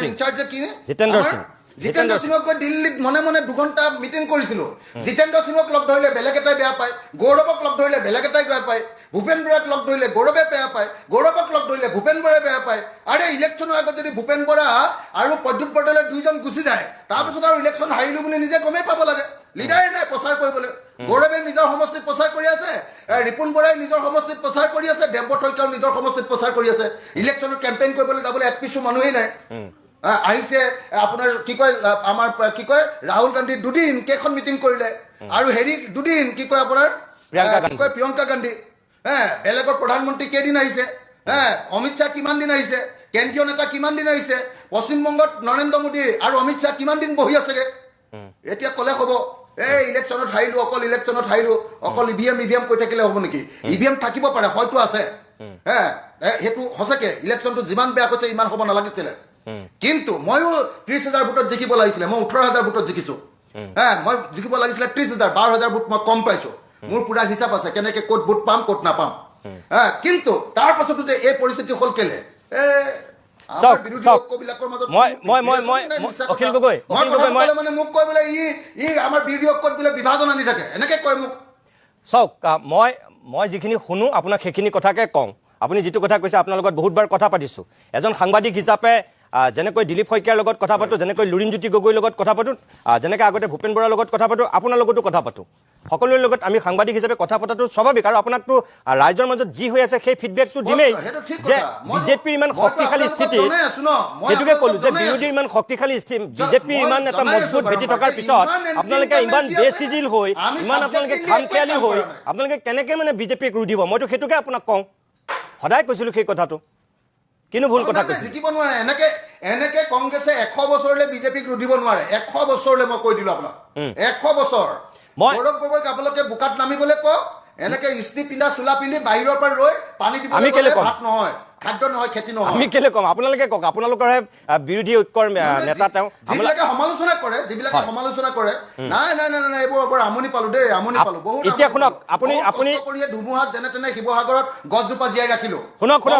ইনচাৰ্জ যে কি জিতেন্দ্ৰ সিঙক গৈ দিল্লীত মনে 2 ঘণ্টা মিটিং কৰিছিলোঁ জিতেন্দ্ৰ সিঙক লগ ধৰিলে বেলেগ এটাই বেয়া পায় গৌৰৱক লগ ধৰিলে বেলেগ এটাই বেয়া পায় ভূপেন বৰাক লগ ধৰিলে গৌৰৱে বেয়া পায় গৌৰৱক লগ ধৰিলে ভূপেন বৰাই বেয়া পায় আৰে ইলেকশ্যনৰ আগত যদি ভূপেন বৰা আৰু প্ৰদ্যুৎ বৰদলৈ 2জন গুচি যায় তাৰপিছত আৰু ইলেকশ্যন হাৰিলোঁ বুলি নিজে গমেই পাব লাগে লিডাৰে নাই প্ৰচাৰ কৰিবলৈ গৌৰৱে নিজৰ সমষ্টিত প্ৰচাৰ কৰি আছে ৰিপুণ বৰাই নিজৰ সমষ্টিত প্ৰচাৰ কৰি আছে দেৱব্ৰত শইকীয়াও নিজৰ সমষ্টিত প্ৰচাৰ কৰি আছে ইলেকশ্যনত কেম্পেইন কৰিবলৈ যাবলৈ এক পিছো মানুহেই নাই আহিছে আপোনাৰ কি কয় আমাৰ কি কয় ৰাহুল গান্ধী 2 দিন কেইখন মিটিং কৰিলে আৰু হেৰি 2 দিন কি কয় আপোনাৰ প্ৰিয়ংকা গান্ধী বেলেগৰ প্ৰধানমন্ত্ৰী কেইদিন আহিছে অমিত শ্বাহ কিমান দিন আহিছে কেন্দ্ৰীয় নেতা কিমান দিন আহিছে পশ্চিমবংগত নৰেন্দ্ৰ মোদী আৰু অমিত শ্বাহ কিমান দিন বহি আছেগে এতিয়া ক'লে হ'ব ইলেকশ্যনত হাৰিলোঁ অকল ইভিএম কৈ থাকিলে হ'ব নেকি ইভিএম থাকিব পাৰে হয়তো আছে সেইটো সঁচাকৈ ইলেকশ্যনটো যিমান বেয়া কৈছে ইমান হ'ব নালাগিছিলে কিন্তু ময়ো 30,000 ভোটত জিকিব লাগিছিলে মই 18,000 ভোটত জিকিছোঁ মই জিকিব লাগিছিলে 30,000 12,000 ভোট মই কম পাইছোঁ মোৰ পুৰা হিচাপ আছে কেনেকৈ ক'ত ভোট পাম ক'ত নাপাম কিন্তু তাৰ পাছতো যে এই পৰিস্থিতি হ'ল কেলে চাওক মই যিখিনি শুনো আপোনাক সেইখিনি কথাকে কওঁ আপুনি যিটো কথা কৈছে আপোনাৰ লগত বহুতবাৰ কথা পাতিছোঁ এজন সাংবাদিক হিচাপে যেনেকৈ দিলীপ শইকীয়াৰ লগত কথা পাতোঁ যেনেকৈ লুৰিণজ্যোতি গগৈৰ লগত কথা পাতোঁ যেনেকৈ আগতে ভূপেন বৰাৰ লগত কথা পাতোঁ আপোনাৰ লগতো কথা পাতোঁ সকলোৰে লগত আমি সাংবাদিক হিচাপে কথা পতাটো স্বাভাৱিক আৰু আপোনাকতো ৰাইজৰ মাজত যি হৈ আছে সেই ফিডবেকটো দিমেই যে বিজেপিৰ ইমান শক্তিশালী স্থিতি সেইটোকে ক'লোঁ যে বিৰোধীৰ ইমান শক্তিশালী বিজেপিৰ ইমান এটা মজবুত ভেটি থকাৰ পিছত আপোনালোকে ইমান বেচিজিল হৈ ইমান আপোনালোকে খামখেয়ালি হৈ আপোনালোকে কেনেকৈ মানে বিজেপিক ৰুধিব মইতো সেইটোকে আপোনাক কওঁ সদায় কৈছিলোঁ সেই কথাটো কিনো ভুল কথা কৈছে জিকিব নোৱাৰে এনেকে কংগ্ৰেছে 100 বছৰলৈ বিজেপিক ৰুধিব নোৱাৰে 100 বছৰলৈ মই কৈ দিলোঁ আপোনাক 100 বছৰ গৌৰৱ গগৈক আপোনালোকে বোকাত নামিবলৈ কওক এনেকে ইস্ত্ৰি পিন্ধা চোলা পিন্ধি বাহিৰৰ পৰা ৰৈ পানী দিবলৈ ভাত নহয় খাদ্য নহয় খেতি নহয় আমি কেলে কম আপোনালোকে কওক আপোনালোকৰহে বিৰোধী ঐক্যৰ নেতা তেওঁ যিবিলাকে সমালোচনা কৰে নাই এইবোৰ আমনি পালোঁ দেই আমনি পালোঁ বহুত এতিয়া শুনক আপুনি কৰিয়ে ধুমুহাত যেনে তেনে শিৱসাগৰত গছজোপা জীয়াই ৰাখিলোঁ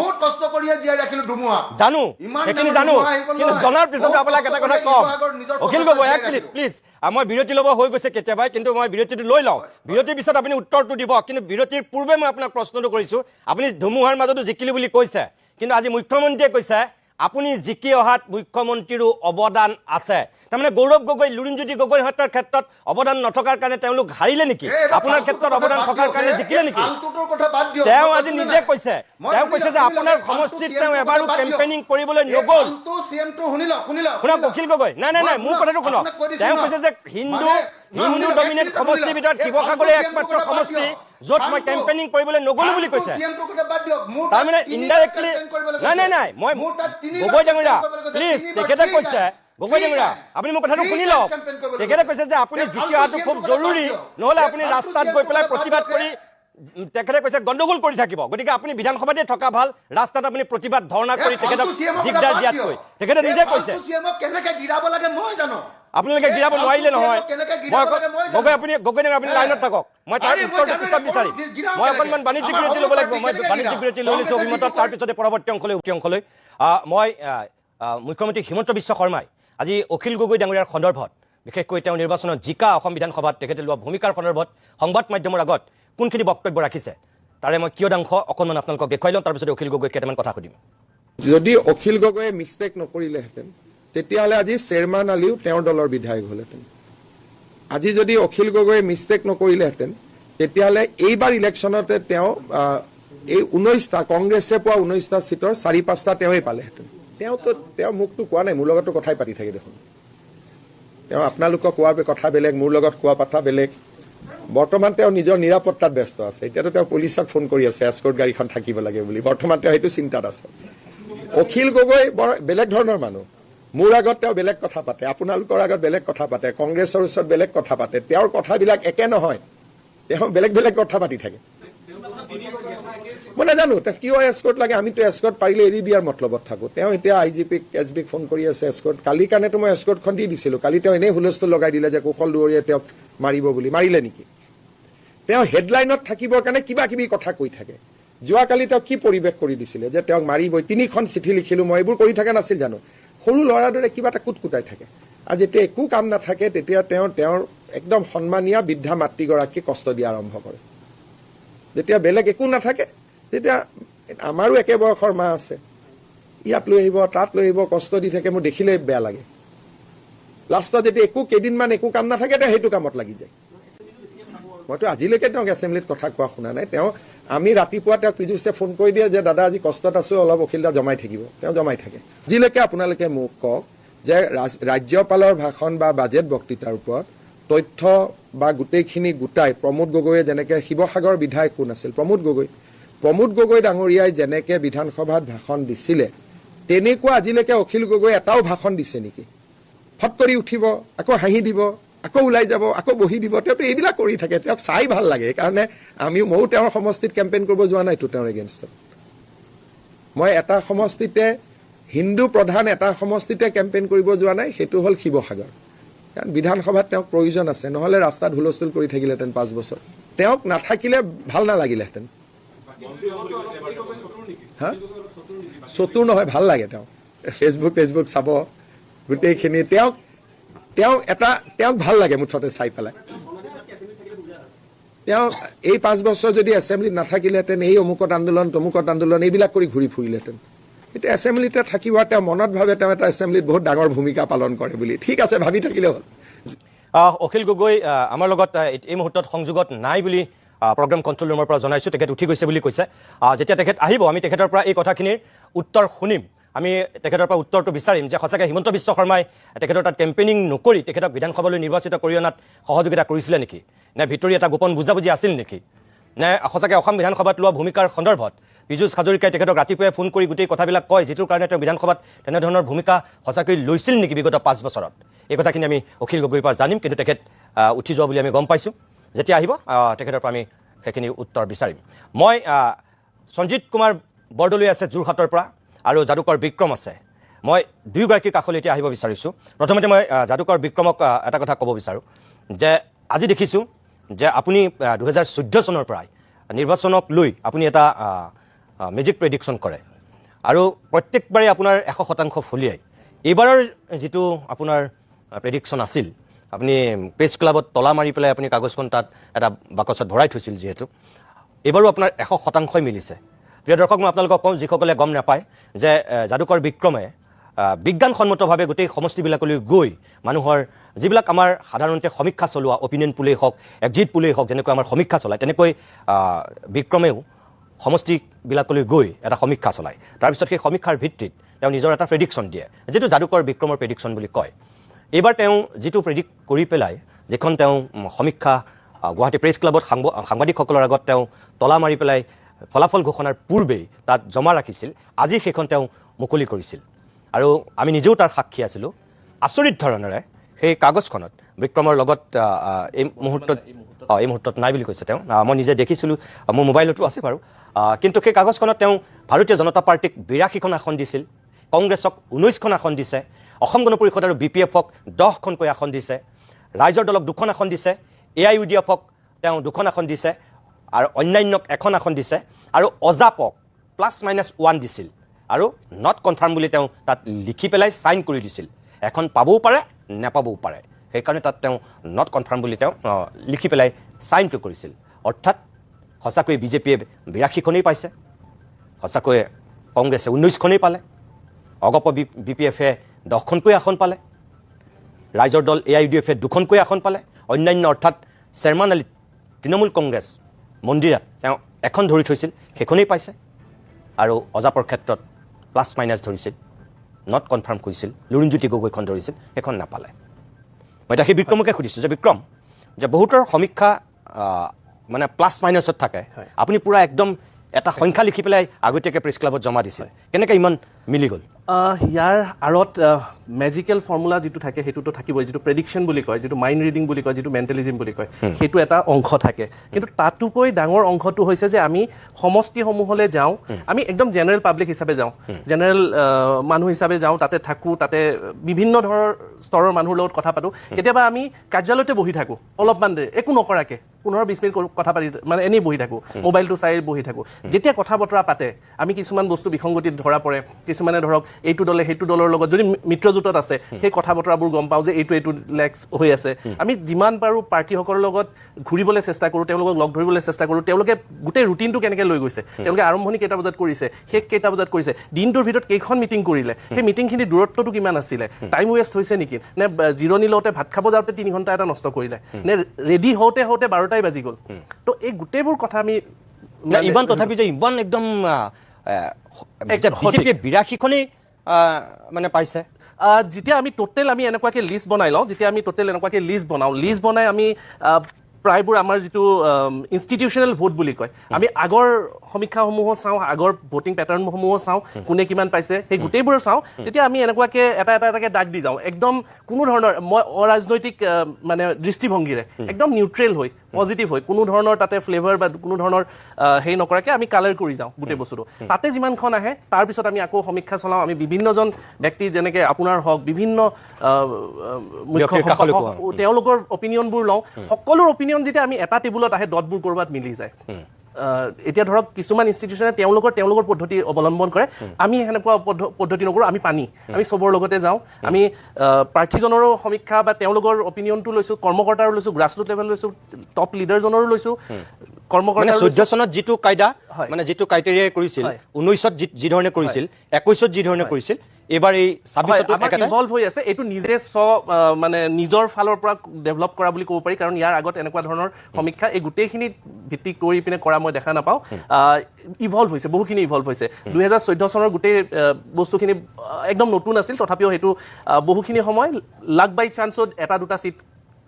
বহুত কষ্ট কৰিয়ে জীয়াই ৰাখিলোঁ ধুমুহাত জানো সেইখিনি জানো কিন্তু জনাৰ পিছতো আপোনাক এটা কথা কম অখিল গগৈ এক মিনিট প্লিজ মই বিৰতি ল'ব হৈ গৈছে কেতিয়াবাই কিন্তু মই বিৰতিটো লৈ লওঁ বিৰতিৰ পিছত আপুনি উত্তৰটো দিব কিন্তু বিৰতিৰ পূৰ্বে মই আপোনাক প্ৰশ্নটো কৰিছোঁ আপুনি ধুমুহাৰ মাজতো জিকিলোঁ বুলি কৈছে কিন্তু আজি মুখ্যমন্ত্ৰীয়ে কৈছে আপুনি জিকি অহাত মুখ্যমন্ত্ৰীৰো অৱদান আছে তাৰমানে গৌৰৱ গগৈ লুৰিণজ্যোতি গগৈ হত্যাৰ ক্ষেত্ৰত অৱদান নথকাৰ কাৰণে তেওঁলোক হাৰিলে নেকি আপোনাৰ ক্ষেত্ৰত অৱদান থকাৰ কাৰণে জিকিলে নেকি তেওঁ আজি নিজে কৈছে যে আপোনাৰ সমষ্টিত তেওঁ এবাৰো কেম্পেইনিং কৰিবলৈ নগ'ল শুনক অখিল গগৈ নাই মোৰ কথাটো শুনক তেওঁ কৈছে যে হিন্দু ডমিনেট সমষ্টিৰ ভিতৰত শিৱসাগৰে একমাত্ৰ সমষ্টি য'ত মই কেম্পেইনিং কৰিবলৈ নগ'লো বুলি কৈছে তাৰমানে ইনডাইৰেক্টলি নাই মই গগৈ ডাঙৰীয়া প্লিজ তেখেতে কৈছে গগৈ ডাঙৰীয়া আপুনি মোৰ কথাটো শুনি লওক তেখেতে কৈছে যে আপুনি জিকি অহাটো খুব জৰুৰী নহ'লে আপুনি ৰাস্তাত গৈ পেলাই প্ৰতিবাদ কৰি তেখেতে কৈছে গণ্ডগোল কৰি থাকিব গতিকে আপুনি বিধানসভাতে থকা ভাল ৰাস্তাত আপুনি প্ৰতিবাদ ধৰ্ণা কৰি তেখেতক দিগদাৰ দিয়াতকৈ তেখেতে নিজে কৈছে আপোনালোকে গিৰাব নোৱাৰিলে নহয় গগৈ আপুনি লাইনত থাকক মই তাৰ উত্তৰটো পিছত বিচাৰিম মই অকণমান বাণিজ্যিক বিৰতি ল'ব লাগিব মই বাণিজ্যিক বিৰতি লৈ লৈছোঁ অভিমতত তাৰপিছতে পৰৱৰ্তী অংশলৈ মই মুখ্যমন্ত্ৰী হিমন্ত বিশ্ব শৰ্মাই আজি অখিল গগৈ ডাঙৰীয়াৰ সন্দৰ্ভত বিশেষকৈ তেওঁ নিৰ্বাচনত জিকা অসম বিধানসভাত তেখেতে লোৱা ভূমিকাৰ সন্দৰ্ভত সংবাদ মাধ্যমৰ আগত কোনখিনি বক্তব্য ৰাখিছে তাৰে মই কিয়দাংশ অকণমান আপোনালোকক দেখুৱাই লওঁ তাৰপিছতে অখিল গগৈক কেইটামান কথা সুধিম যদি অখিল গগৈয়ে মিষ্টেক নকৰিলেহেঁতেন তেতিয়াহ'লে আজি শ্বেৰমান আলীও তেওঁৰ দলৰ বিধায়ক হ'লহেঁতেন আজি যদি অখিল গগৈয়ে মিষ্টেক নকৰিলেহেঁতেন তেতিয়াহ'লে এইবাৰ ইলেকশ্যনতে তেওঁ এই 19টা কংগ্ৰেছে পোৱা 19টা চিটৰ 4-5টা তেওঁই পালেহেঁতেন তেওঁ মোকতো কোৱা নাই মোৰ লগতো কথাই পাতি থাকে দেখোন তেওঁ আপোনালোকক কোৱা কথা বেলেগ মোৰ লগত কোৱা কথা বেলেগ বৰ্তমান তেওঁ নিজৰ নিৰাপত্তাত ব্যস্ত আছে এতিয়াতো তেওঁ পুলিচক ফোন কৰি আছে এস্কৰ্ট গাড়ীখন থাকিব লাগে বুলি বৰ্তমান তেওঁ সেইটো চিন্তাত আছে অখিল গগৈ বৰ বেলেগ ধৰণৰ মানুহ মোৰ আগত তেওঁ বেলেগ কথা পাতে আপোনালোকৰ আগত বেলেগ কথা পাতে কংগ্ৰেছৰ ওচৰত বেলেগ কথা পাতে তেওঁৰ কথাবিলাক একে নহয় তেওঁ বেলেগ কথা পাতি থাকে মই নাজানো তেওঁ কিয় এস্কৰ্ট লাগে আমিতো এস্কৰ্ট পাৰিলে এৰি দিয়াৰ মতলবত থাকোঁ তেওঁ এতিয়া IGPক SBক ফোন কৰি আছে এস্কৰ্ট কালিৰ কাৰণেতো মই এস্কৰ্টখন দি দিছিলোঁ কালি তেওঁ এনেই হুলস্থুল লগাই দিলে যে কুশল দুৱৰীয়ে তেওঁক মাৰিব বুলি মাৰিলে নেকি তেওঁ হেডলাইনত থাকিবৰ কাৰণে কিবা কিবি কথা কৈ থাকে যোৱাকালি তেওঁ কি পৰিৱেশ কৰি দিছিলে যে তেওঁক মাৰিবই 3খন চিঠি লিখিলোঁ মই এইবোৰ কৰি থকা নাছিল জানো সৰু ল'ৰাৰ দৰে কিবা এটা কুটকুটাই থাকে আৰু যেতিয়া একো কাম নাথাকে তেতিয়া তেওঁৰ একদম সন্মানীয় বৃদ্ধা মাতৃগৰাকীক কষ্ট দিয়া আৰম্ভ কৰে যেতিয়া বেলেগ একো নাথাকে তেতিয়া আমাৰো একে বয়সৰ মা আছে ইয়াত লৈ আহিব তাত লৈ আহিব কষ্ট দি থাকে মোৰ দেখিলেই বেয়া লাগে লাষ্টত যেতিয়া কেইদিনমান একো কাম নাথাকে তেতিয়া সেইটো কামত লাগি যায় মইতো আজিলৈকে তেওঁক এছেম্বলিত কথা কোৱা শুনা নাই আমি ৰাতিপুৱা তেওঁক পিজুছে ফোন কৰি দিয়ে যে দাদা আজি কষ্টত আছোঁ অলপ অখিলদা জমাই থাকিব তেওঁ জমাই থাকে আজিলৈকে আপোনালোকে মোক কওক যে ৰাজ্যপালৰ ভাষণ বা বাজেট বক্তৃতাৰ ওপৰত তথ্য বা গোটেইখিনি গোটাই প্ৰমোদ গগৈয়ে যেনেকৈ শিৱসাগৰ বিধায়ক কোন আছিল প্ৰমোদ গগৈ ডাঙৰীয়াই যেনেকৈ বিধানসভাত ভাষণ দিছিলে তেনেকুৱা আজিলৈকে অখিল গগৈ এটাও ভাষণ দিছে নেকি ফট কৰি উঠিব আকৌ হাঁহি দিব আকৌ ওলাই যাব আকৌ বহি দিব তেওঁতো এইবিলাক কৰি থাকে তেওঁক চাই ভাল লাগে সেইকাৰণে ময়ো তেওঁৰ সমষ্টিত কেম্পেইন কৰিব যোৱা নাইতো তেওঁৰ এগেইনষ্টত মই এটা সমষ্টিতে হিন্দু প্ৰধান এটা সমষ্টিতে কেম্পেইন কৰিব যোৱা নাই সেইটো হ'ল শিৱসাগৰ কাৰণ বিধানসভাত তেওঁক প্ৰয়োজন আছে নহ'লে ৰাস্তাত হুলস্থুল কৰি থাকিলেহেঁতেন 5 বছৰ তেওঁক নাথাকিলে ভাল নালাগিলেহেঁতেন হা চতুৰ নহয় ভাল লাগে তেওঁ ফেচবুক চাব গোটেইখিনি তেওঁক ভাল লাগে মুঠতে চাই পেলাই তেওঁ এই 5 বছৰ যদি এছেম্বলিত নাথাকিলেহেঁতেন এই অমুকত আন্দোলন তমুকত আন্দোলন এইবিলাক কৰি ঘূৰি ফুৰিলেহেঁতেন এতিয়া এছেম্বলিতে থাকিব তেওঁ মনত ভাবে তেওঁ এটা এছেম্বলিত বহুত ডাঙৰ ভূমিকা পালন কৰে বুলি ঠিক আছে ভাবি থাকিলে হ'ল অখিল গগৈ আমাৰ লগত এই মুহূৰ্তত সংযোগত নাই বুলি প্ৰগ্ৰাম কণ্ট্ৰল ৰুমৰ পৰা জনাইছোঁ তেখেত উঠি গৈছে বুলি কৈছে যেতিয়া তেখেত আহিব আমি তেখেতৰ পৰা এই কথাখিনিৰ উত্তৰ শুনিম আমি তেখেতৰ পৰা উত্তৰটো বিচাৰিম যে সঁচাকৈ হিমন্ত বিশ্ব শৰ্মাই তেখেতৰ তাত কেম্পেইনিং নকৰি তেখেতক বিধানসভালৈ নিৰ্বাচিত কৰি অনাত সহযোগিতা কৰিছিলে নেকি নে ভিতৰি এটা গোপন বুজাবুজি আছিল নেকি নে সঁচাকৈ অসম বিধানসভাত লোৱা ভূমিকাৰ সন্দৰ্ভত পীযুষ হাজৰিকাই তেখেতক ৰাতিপুৱাই ফোন কৰি গোটেই কথাবিলাক কয় যিটোৰ কাৰণে তেওঁ বিধানসভাত তেনেধৰণৰ ভূমিকা সঁচাকৈ লৈছিল নেকি বিগত 5 বছৰত এই কথাখিনি আমি অখিল গগৈৰ পৰা জানিম কিন্তু তেখেত উঠি যোৱা বুলি আমি গম পাইছোঁ যেতিয়া আহিব তেখেতৰ পৰা আমি সেইখিনি উত্তৰ বিচাৰিম মই সঞ্জিত কুমাৰ বৰদলৈ আছে যোৰহাটৰ পৰা আৰু যাদুকৰ বিক্ৰম আছে মই দুয়োগৰাকীৰ কাষলৈ এতিয়া আহিব বিচাৰিছোঁ প্ৰথমতে মই যাদুকৰ বিক্ৰমক এটা কথা ক'ব বিচাৰোঁ যে আজি দেখিছোঁ যে আপুনি 2014 চনৰ পৰাই নিৰ্বাচনক লৈ আপুনি এটা মেজিক প্ৰেডিকশ্যন কৰে আৰু প্ৰত্যেকবাৰে আপোনাৰ 100% ফলিয়াই এইবাৰৰ যিটো আপোনাৰ প্ৰেডিকশ্যন আছিল আপুনি প্ৰেছ ক্লাবত তলা মাৰি পেলাই আপুনি কাগজখন তাত এটা বাকচত ভৰাই থৈছিল যিহেতু এইবাৰো আপোনাৰ 100% মিলিছে প্ৰিয় দৰ্শক মই আপোনালোকক কওঁ যিসকলে গম নাপায় যে যাদুকৰ বিক্ৰমে বিজ্ঞানসন্মতভাৱে গোটেই সমষ্টিবিলাকলৈ গৈ মানুহৰ যিবিলাক আমাৰ সাধাৰণতে সমীক্ষা চলোৱা অপিনিয়ন পোলেই হওক এক্সিট পোলেই হওক যেনেকৈ আমাৰ সমীক্ষা চলায় তেনেকৈ বিক্ৰমেও সমষ্টিবিলাকলৈ গৈ এটা সমীক্ষা চলায় তাৰপিছত সেই সমীক্ষাৰ ভিত্তিত তেওঁ নিজৰ এটা প্ৰেডিকশ্যন দিয়ে যিটো যাদুকৰ বিক্ৰমৰ প্ৰেডিকশ্যন বুলি কয় এইবাৰ তেওঁ যিটো প্ৰেডিক্ট কৰি পেলাই যিখন তেওঁ সমীক্ষা গুৱাহাটী প্ৰেছ ক্লাবত সাংবাদিকসকলৰ আগত তেওঁ তলা মাৰি পেলাই ফলাফল ঘোষণাৰ পূৰ্বেই তাত জমা ৰাখিছিল আজি সেইখন তেওঁ মুকলি কৰিছিল আৰু আমি নিজেও তাৰ সাক্ষী আছিলোঁ আচৰিত ধৰণেৰে সেই কাগজখনত বিক্ৰমৰ লগত এই মুহূৰ্তত নাই বুলি কৈছে তেওঁ মই নিজে দেখিছিলোঁ মোৰ মোবাইলতো আছে বাৰু কিন্তু সেই কাগজখনত তেওঁ ভাৰতীয় জনতা পাৰ্টীক 82খন আসন দিছিল কংগ্ৰেছক 19খন আসন দিছে অসম গণ পৰিষদ আৰু BPFক 10খনকৈ আসন দিছে ৰাইজৰ দলক 2খন আসন দিছে AIUDFক তেওঁ 2খন আসন দিছে আৰু অন্যান্যক 1খন আসন দিছে আৰু অজাপক +-1 দিছিল আৰু নট কনফাৰ্ম বুলি তেওঁ তাত লিখি পেলাই সাইন কৰি দিছিল এখন পাবও পাৰে নাপাবও পাৰে সেইকাৰণে তাত তেওঁ নট কনফাৰ্ম বুলি তেওঁ লিখি পেলাই সাইনটো কৰিছিল অৰ্থাৎ সঁচাকৈ বিজেপিয়ে 82খনেই পাইছে সঁচাকৈ কংগ্ৰেছে 19খনেই পালে অগপ BPFে 10খনকৈ আসন পালে ৰাইজৰ দল AIUDFে 2খনকৈ আসন পালে অন্যান্য অৰ্থাৎ চেয়াৰমান আলী তৃণমূল কংগ্ৰেছ মন্দিৰত তেওঁ এখন ধৰি থৈছিল সেইখনেই পাইছে আৰু অজাপৰ ক্ষেত্ৰত +- ধৰিছিল নট কনফাৰ্ম কৰিছিল লুৰিণজ্যোতি গগৈখন ধৰিছিল সেইখন নাপালে মই এতিয়া সেই বিক্ৰমকে সুধিছোঁ যে বিক্ৰম যে বহুতৰ সমীক্ষা মানে +- থাকে আপুনি পূৰা একদম এটা সংখ্যা লিখি পেলাই আগতীয়াকৈ প্ৰেছ ক্লাবত জমা দিছিল কেনেকৈ ইমান মিলি গ'ল ইয়াৰ আঁৰত মেজিকেল ফৰ্মুলা যিটো থাকে সেইটোতো থাকিবই যিটো প্ৰেডিকশ্যন বুলি কয় যিটো মাইণ্ড ৰিডিং বুলি কয় যিটো মেণ্টেলিজিম বুলি কয় সেইটো এটা অংশ থাকে কিন্তু তাতোকৈ ডাঙৰ অংশটো হৈছে যে আমি সমষ্টিসমূহলৈ যাওঁ আমি একদম জেনেৰেল পাব্লিক হিচাপে যাওঁ জেনেৰেল মানুহ হিচাপে যাওঁ তাতে থাকোঁ তাতে বিভিন্ন ধৰণৰ স্তৰৰ মানুহৰ লগত কথা পাতোঁ কেতিয়াবা আমি কাৰ্যালয়তে বহি থাকোঁ অলপমান দেৰি একো নকৰাকৈ 15-20 মিনিট কথা পাতি মানে এনেই বহি থাকোঁ মোবাইলটো চাই বহি থাকোঁ যেতিয়া কথা বতৰা পাতে আমি কিছুমান বস্তু বিসংগতিত ধৰা পৰে কিছুমানে ধৰক এইটো দলে সেইটো দলৰ লগত যদি মিত্ৰজোঁটত আছে সেই কথা বতৰাবোৰ গম পাওঁ যে এইটো লেক্স হৈ আছে আমি যিমান পাৰোঁ পাৰ্টীসকলৰ লগত ঘূৰিবলৈ চেষ্টা কৰোঁ তেওঁলোকক লগ ধৰিবলৈ চেষ্টা কৰোঁ তেওঁলোকে গোটেই ৰুটিনটো কেনেকৈ লৈ গৈছে তেওঁলোকে আৰম্ভণি কেইটা বজাত কৰিছে শেষ কেইটা বজাত কৰিছে দিনটোৰ ভিতৰত কেইখন মিটিং কৰিলে সেই মিটিংখিনিৰ দূৰত্বটো কিমান আছিলে টাইম ৱেষ্ট হৈছে নেকি নে জিৰণি লওঁতে ভাত খাব যাওঁতে 3 ঘণ্টা এটা নষ্ট কৰিলে নে ৰেডি হওঁতে 12টাই বাজি গ'ল তো এই গোটেইবোৰ কথা আমি ইমান তথাপি যে ইমান একদম বিজেপিয়ে 82খনেই মানে পাইছে যেতিয়া আমি টোটেল আমি এনেকুৱাকৈ লিষ্ট বনাই লওঁ যেতিয়া আমি টোটেল এনেকুৱাকৈ লিষ্ট বনাই আমি প্ৰায়বোৰ আমাৰ যিটো ইনষ্টিটিউচনেল ভোট বুলি কয় আমি আগৰ সমীক্ষাসমূহো চাওঁ আগৰ ভোটিং পেটাৰ্ণসমূহো চাওঁ কোনে কিমান পাইছে সেই গোটেইবোৰ চাওঁ তেতিয়া আমি এনেকুৱাকৈ এটাকৈ দাগ দি যাওঁ একদম কোনো ধৰণৰ মই অৰাজনৈতিক মানে দৃষ্টিভংগীৰে একদম নিউট্ৰেল হৈ পজিটিভ হৈ কোনো ধৰণৰ তাতে ফ্লেভাৰ বা কোনো ধৰণৰ হেৰি নকৰাকৈ আমি কালাৰ কৰি যাওঁ গোটেই বস্তুটো তাতে যিমানখন আহে তাৰপিছত আমি আকৌ সমীক্ষা চলাওঁ আমি বিভিন্নজন ব্যক্তি যেনেকৈ আপোনাৰ হওক বিভিন্ন মুখ্য তেওঁলোকৰ অপিনিয়নবোৰ লওঁ সকলোৰ অপিনিয়ন যেতিয়া আমি এটা টেবুলত আহে ডটবোৰ ক'ৰবাত মিলি যায় এতিয়া ধৰক কিছুমান ইনষ্টিটিউচনে তেওঁলোকৰ পদ্ধতি অৱলম্বন কৰে আমি সেনেকুৱা পদ্ধতি নকৰোঁ আমি চবৰ লগতে যাওঁ আমি প্ৰাৰ্থীজনৰো সমীক্ষা বা তেওঁলোকৰ অপিনিয়নটো লৈছোঁ কৰ্মকৰ্তাৰো লৈছোঁ গ্ৰাছৰুট লেভেল লৈছোঁ টপ লিডাৰজনৰো লৈছোঁ কৰ্মকৰ্তা 14 চনত যিটো কায়দা মানে যিটো ক্ৰাইটেৰিয়াই কৰিছিল 19ত যি ধৰণে কৰিছিল 21ত যি ধৰণে কৰিছিল এবাৰ এই 26ত ইভলভ হৈ আছে এইটো নিজে মানে নিজৰ ফালৰ পৰা ডেভেলপ কৰা বুলি ক'ব পাৰি কাৰণ ইয়াৰ আগত এনেকুৱা ধৰণৰ সমীক্ষা এই গোটেইখিনি ভিত্তি কৰি পিনে কৰা মই দেখা নাপাওঁ ইভলভ হৈছে বহুখিনি ইভলভ হৈছে 2014 চনৰ গোটেই বস্তুখিনি একদম নতুন আছিল তথাপিও সেইটো বহুখিনি সময় লাক বাই চান্সত এটা দুটা চিট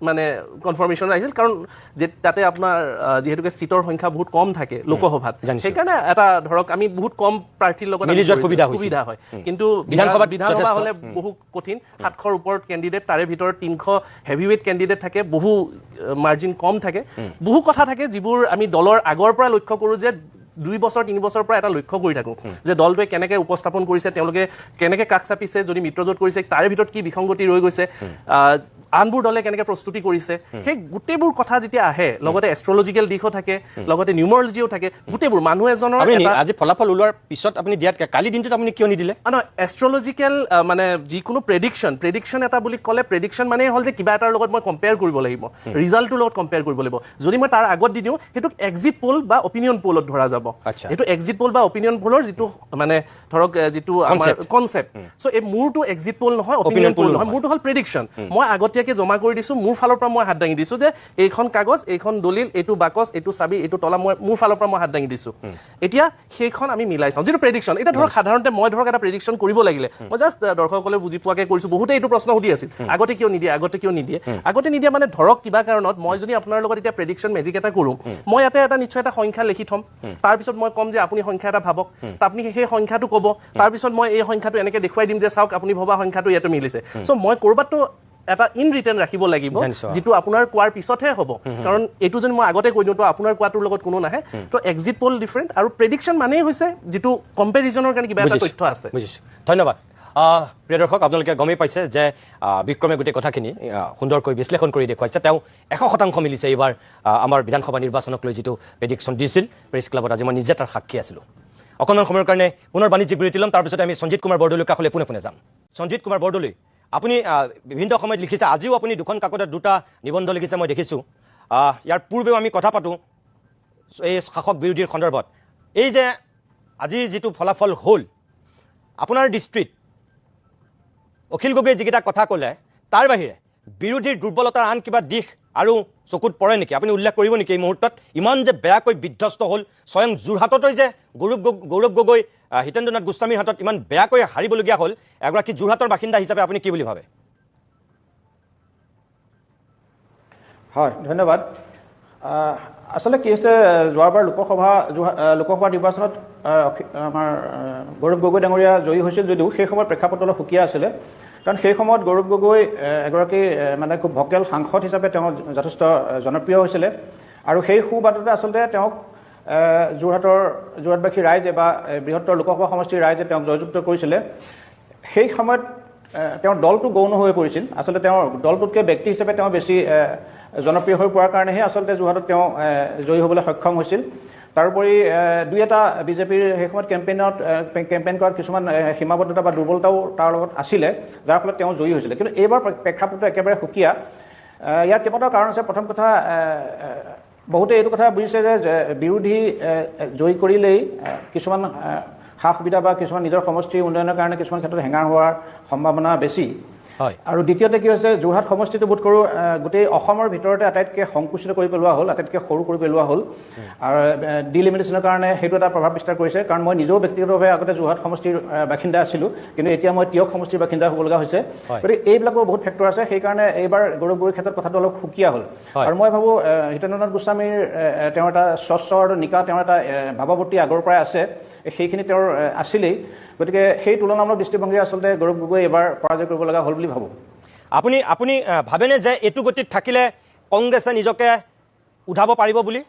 মানে কনফাৰ্মেশ্যন আহিছিল কাৰণ যে তাতে আপোনাৰ যিহেতুকে চিটৰ সংখ্যা বহুত কম থাকে লোকসভাত সেইকাৰণে এটা ধৰক আমি বহুত কম প্ৰাৰ্থীৰ লগত সুবিধা হয় কিন্তু বিধানসভা হ'লে বহু কঠিন 700ৰ ওপৰত কেণ্ডিডেট তাৰে ভিতৰত 300 হেভিৱেইট কেণ্ডিডেট থাকে বহু মাৰ্জিন কম থাকে বহু কথা থাকে যিবোৰ আমি দলৰ আগৰ পৰা লক্ষ্য কৰোঁ যে 2 বছৰ 3 বছৰৰ পৰা এটা লক্ষ্য কৰি থাকোঁ যে দলটোৱে কেনেকৈ উপস্থাপন কৰিছে তেওঁলোকে কেনেকৈ কাষ চাপিছে যদি মিত্ৰজোঁট কৰিছে তাৰে ভিতৰত কি বিসংগতি ৰৈ গৈছে আনবোৰ দলে কেনেকৈ প্ৰস্তুতি কৰিছে সেই গোটেইবোৰ কথা যেতিয়া আহে লগতে এষ্ট্ৰলজিকেল দিশো থাকে লগতে নিউমৰলজিও থাকে গোটেইবোৰ মানুহ এজনৰ আজি ফলাফল ওলোৱাৰ পিছত আপুনি দিয়াত কালি দিনটোত আপুনি কিয় নিদিলে এষ্ট্ৰলজিকেল মানে যিকোনো প্ৰেডিকশ্যন এটা বুলি ক'লে প্ৰেডিকশ্যন মানে হ'ল যে কিবা এটাৰ লগত মই কম্পেয়াৰ কৰিব লাগিব ৰিজাল্টটোৰ লগত কম্পেয়াৰ কৰিব লাগিব যদি মই তাৰ আগত দি দিওঁ সেইটোক এক্সিট পোল বা অপিনিয়ন পোলত ধৰা যাব সেইটো এক্সিট পোল বা অপিনিয়ন পোলৰ যিটো মানে ধৰক যিটো আমাৰ কনচেপ্ট চ' এই মোৰটো এক্সিট পোল নহয় অপিনিয়ন পোল নহয় মোৰটো হ'ল প্ৰেডিকশ্যন মই আগতীয়াকৈ জমা কৰি দিছোঁ মোৰ ফালৰ পৰা মই হাত দাঙি দিছোঁ যে এইখন কাগজ এইখন দলিল এইটো বাকচ এইটো চাবি এইটো তলা মই মোৰ ফালৰ পৰা মই হাত দাঙি দিছোঁ এতিয়া সেইখন আমি মিলাই চাওঁ যিটো প্ৰেডিকশ্যন এতিয়া ধৰক সাধাৰণতে মই ধৰক এটা প্ৰেডিকশ্যন কৰিব লাগিলে মই জাষ্ট দৰ্শকসকলে বুজি পোৱাকৈ কৰিছোঁ বহুতে এইটো প্ৰশ্ন সুধি আছিল আগতে কিয় নিদিয়ে আগতে নিদিয়ে মানে ধৰক কিবা কাৰণত মই যদি আপোনাৰ লগত এতিয়া প্ৰেডিকশ্যন মেজিক এটা কৰোঁ মই ইয়াতে এটা নিশ্চয় এটা সংখ্যা লিখি থ'ম তাৰপিছত মই ক'ম যে আপুনি সংখ্যা এটা ভাবক আপুনি সেই সংখ্যাটো ক'ব তাৰপিছত মই এই সংখ্যাটো এনেকৈ দেখুৱাই দিম যে চাওক আপুনি ভবা সংখ্যাটো ইয়াতে মিলিছে চ' মই ক'ৰবাততো এটা ইন ৰিটাৰ্ণ ৰাখিব লাগিব যিটো আপোনাৰ কোৱাৰ পিছতহে হ'ব কাৰণ এইটো যদি মই আগতে কৈ দিওঁ তো আপোনাৰ কোৱাটোৰ লগত কোনো নাহে তো এক্সিট পোল ডিফাৰেণ্ট আৰু প্ৰেডিকশ্যন মানেই হৈছে যিটো কম্পেৰিজনৰ কাৰণে কিবা এটা তথ্য আছে বুজিছোঁ ধন্যবাদ প্ৰিয় দৰ্শক আপোনালোকে গমেই পাইছে যে বিক্ৰমে গোটেই কথাখিনি সুন্দৰকৈ বিশ্লেষণ কৰি দেখুৱাইছে তেওঁ 100% মিলিছে এইবাৰ আমাৰ বিধানসভা নিৰ্বাচনক লৈ যিটো প্ৰেডিকশ্যন দিছিল প্ৰেছ ক্লাবত আজি মই নিজে তাৰ সাক্ষী আছিলোঁ অকণমান সময়ৰ কাৰণে পুনৰ বাণিজ্যিক বিৰতি ল'ম তাৰপিছতে আমি সঞ্জিত কুমাৰ বৰদলৈৰ কাষলৈ পোনে যাম সঞ্জিত কুমাৰ বৰদলৈ আপুনি বিভিন্ন সময়ত লিখিছে আজিও আপুনি দুখন কাকতত দুটা নিবন্ধ লিখিছে মই দেখিছোঁ ইয়াৰ পূৰ্বেও আমি কথা পাতোঁ এই শাসক বিৰোধীৰ সন্দৰ্ভত এই যে আজি যিটো ফলাফল হ'ল আপোনাৰ দৃষ্টিত অখিল গগৈয়ে যিকেইটা কথা ক'লে তাৰ বাহিৰে বিৰোধীৰ দুৰ্বলতাৰ আন কিবা দিশ আৰু চকুত পৰে নেকি আপুনি উল্লেখ কৰিব নেকি এই মুহূৰ্তত ইমান যে বেয়াকৈ বিধ্বস্ত হ'ল স্বয়ং যোৰহাটতে যে গৌৰৱ গগৈ হিতেন্দ্ৰনাথ গোস্বামীৰ হাতত ইমান বেয়াকৈ হাৰিবলগীয়া হ'ল এগৰাকী যোৰহাটৰ বাসিন্দা হিচাপে আপুনি কি বুলি ভাবে হয় ধন্যবাদ আচলতে কি হৈছে যোৱাবাৰ লোকসভা নিৰ্বাচনত আমাৰ গৌৰৱ গগৈ ডাঙৰীয়া জয়ী হৈছিল যদিও সেই সময়ত প্ৰেক্ষাপট অলপ সুকীয়া আছিলে কাৰণ সেই সময়ত গৌৰৱ গগৈ এগৰাকী মানে খুব ভকেল সাংসদ হিচাপে তেওঁ যথেষ্ট জনপ্ৰিয় হৈছিলে আৰু সেই সুবাদতে আচলতে তেওঁক যোৰহাটবাসী ৰাইজে বা বৃহত্তৰ লোকসভা সমষ্টিৰ ৰাইজে তেওঁক জয়যুক্ত কৰিছিলে সেই সময়ত তেওঁৰ দলটো গৌণ হৈ পৰিছিল আচলতে তেওঁৰ দলটোতকৈ ব্যক্তি হিচাপে তেওঁ বেছি জনপ্ৰিয় হৈ পৰাৰ কাৰণেহে আচলতে যোৰহাটত তেওঁ জয়ী হ'বলৈ সক্ষম হৈছিল তাৰোপৰি দুই এটা বিজেপিৰ সেই সময়ত কেম্পেইন কৰাত কিছুমান সীমাবদ্ধতা বা দুৰ্বলতাও তাৰ লগত আছিলে যাৰ ফলত তেওঁ জয়ী হৈছিলে কিন্তু এইবাৰ প্ৰেক্ষাপটটো একেবাৰে সুকীয়া ইয়াৰ কেইবাটাও কাৰণ আছে প্ৰথম কথা বহুতে এইটো কথা বুজিছে যে বিৰোধী জয়ী কৰিলেই কিছুমান সা সুবিধা বা কিছুমান নিজৰ সমষ্টিৰ উন্নয়নৰ কাৰণে কিছুমান ক্ষেত্ৰত হেঙাৰ হোৱাৰ সম্ভাৱনা বেছি আৰু দ্বিতীয়তে কি হৈছে যোৰহাট সমষ্টিটো বোধ কৰোঁ গোটেই অসমৰ ভিতৰতে আটাইতকৈ সংকুচিত কৰি পেলোৱা হ'ল আটাইতকৈ সৰু কৰি পেলোৱা হ'ল আৰু ডিলিমিটেশ্যনৰ কাৰণে সেইটো এটা প্ৰভাৱ বিস্তাৰ কৰিছে কাৰণ মই নিজেও ব্যক্তিগতভাৱে আগতে যোৰহাট সমষ্টিৰ বাসিন্দা আছিলোঁ কিন্তু এতিয়া মই তিয়ক সমষ্টিৰ বাসিন্দা হ'ব লগা হৈছে গতিকে এইবিলাকৰ বহুত ফেক্টৰ আছে সেইকাৰণে এইবাৰ গৌৰৱ গগৈৰ ক্ষেত্ৰত কথাটো অলপ সুকীয়া হ'ল আৰু মই ভাবোঁ হিতেন্দ্ৰনাথ গোস্বামীৰ তেওঁৰ এটা স্বচ্ছ আৰু নিকা তেওঁৰ এটা ভাৱমূৰ্তি আগৰ পৰাই আছে সেইখিনি তেওঁৰ আছিলেই গতিকে সেই তুলনামূলক দৃষ্টিভংগী আচলতে গৌৰৱ গগৈ এবাৰ পৰাজয় কৰিব লগা হ'ল বুলি ভাবোঁ আপুনি ভাবেনে যে এইটো গতিত থাকিলে কংগ্ৰেছে নিজকে উঠাব পাৰিব বুলি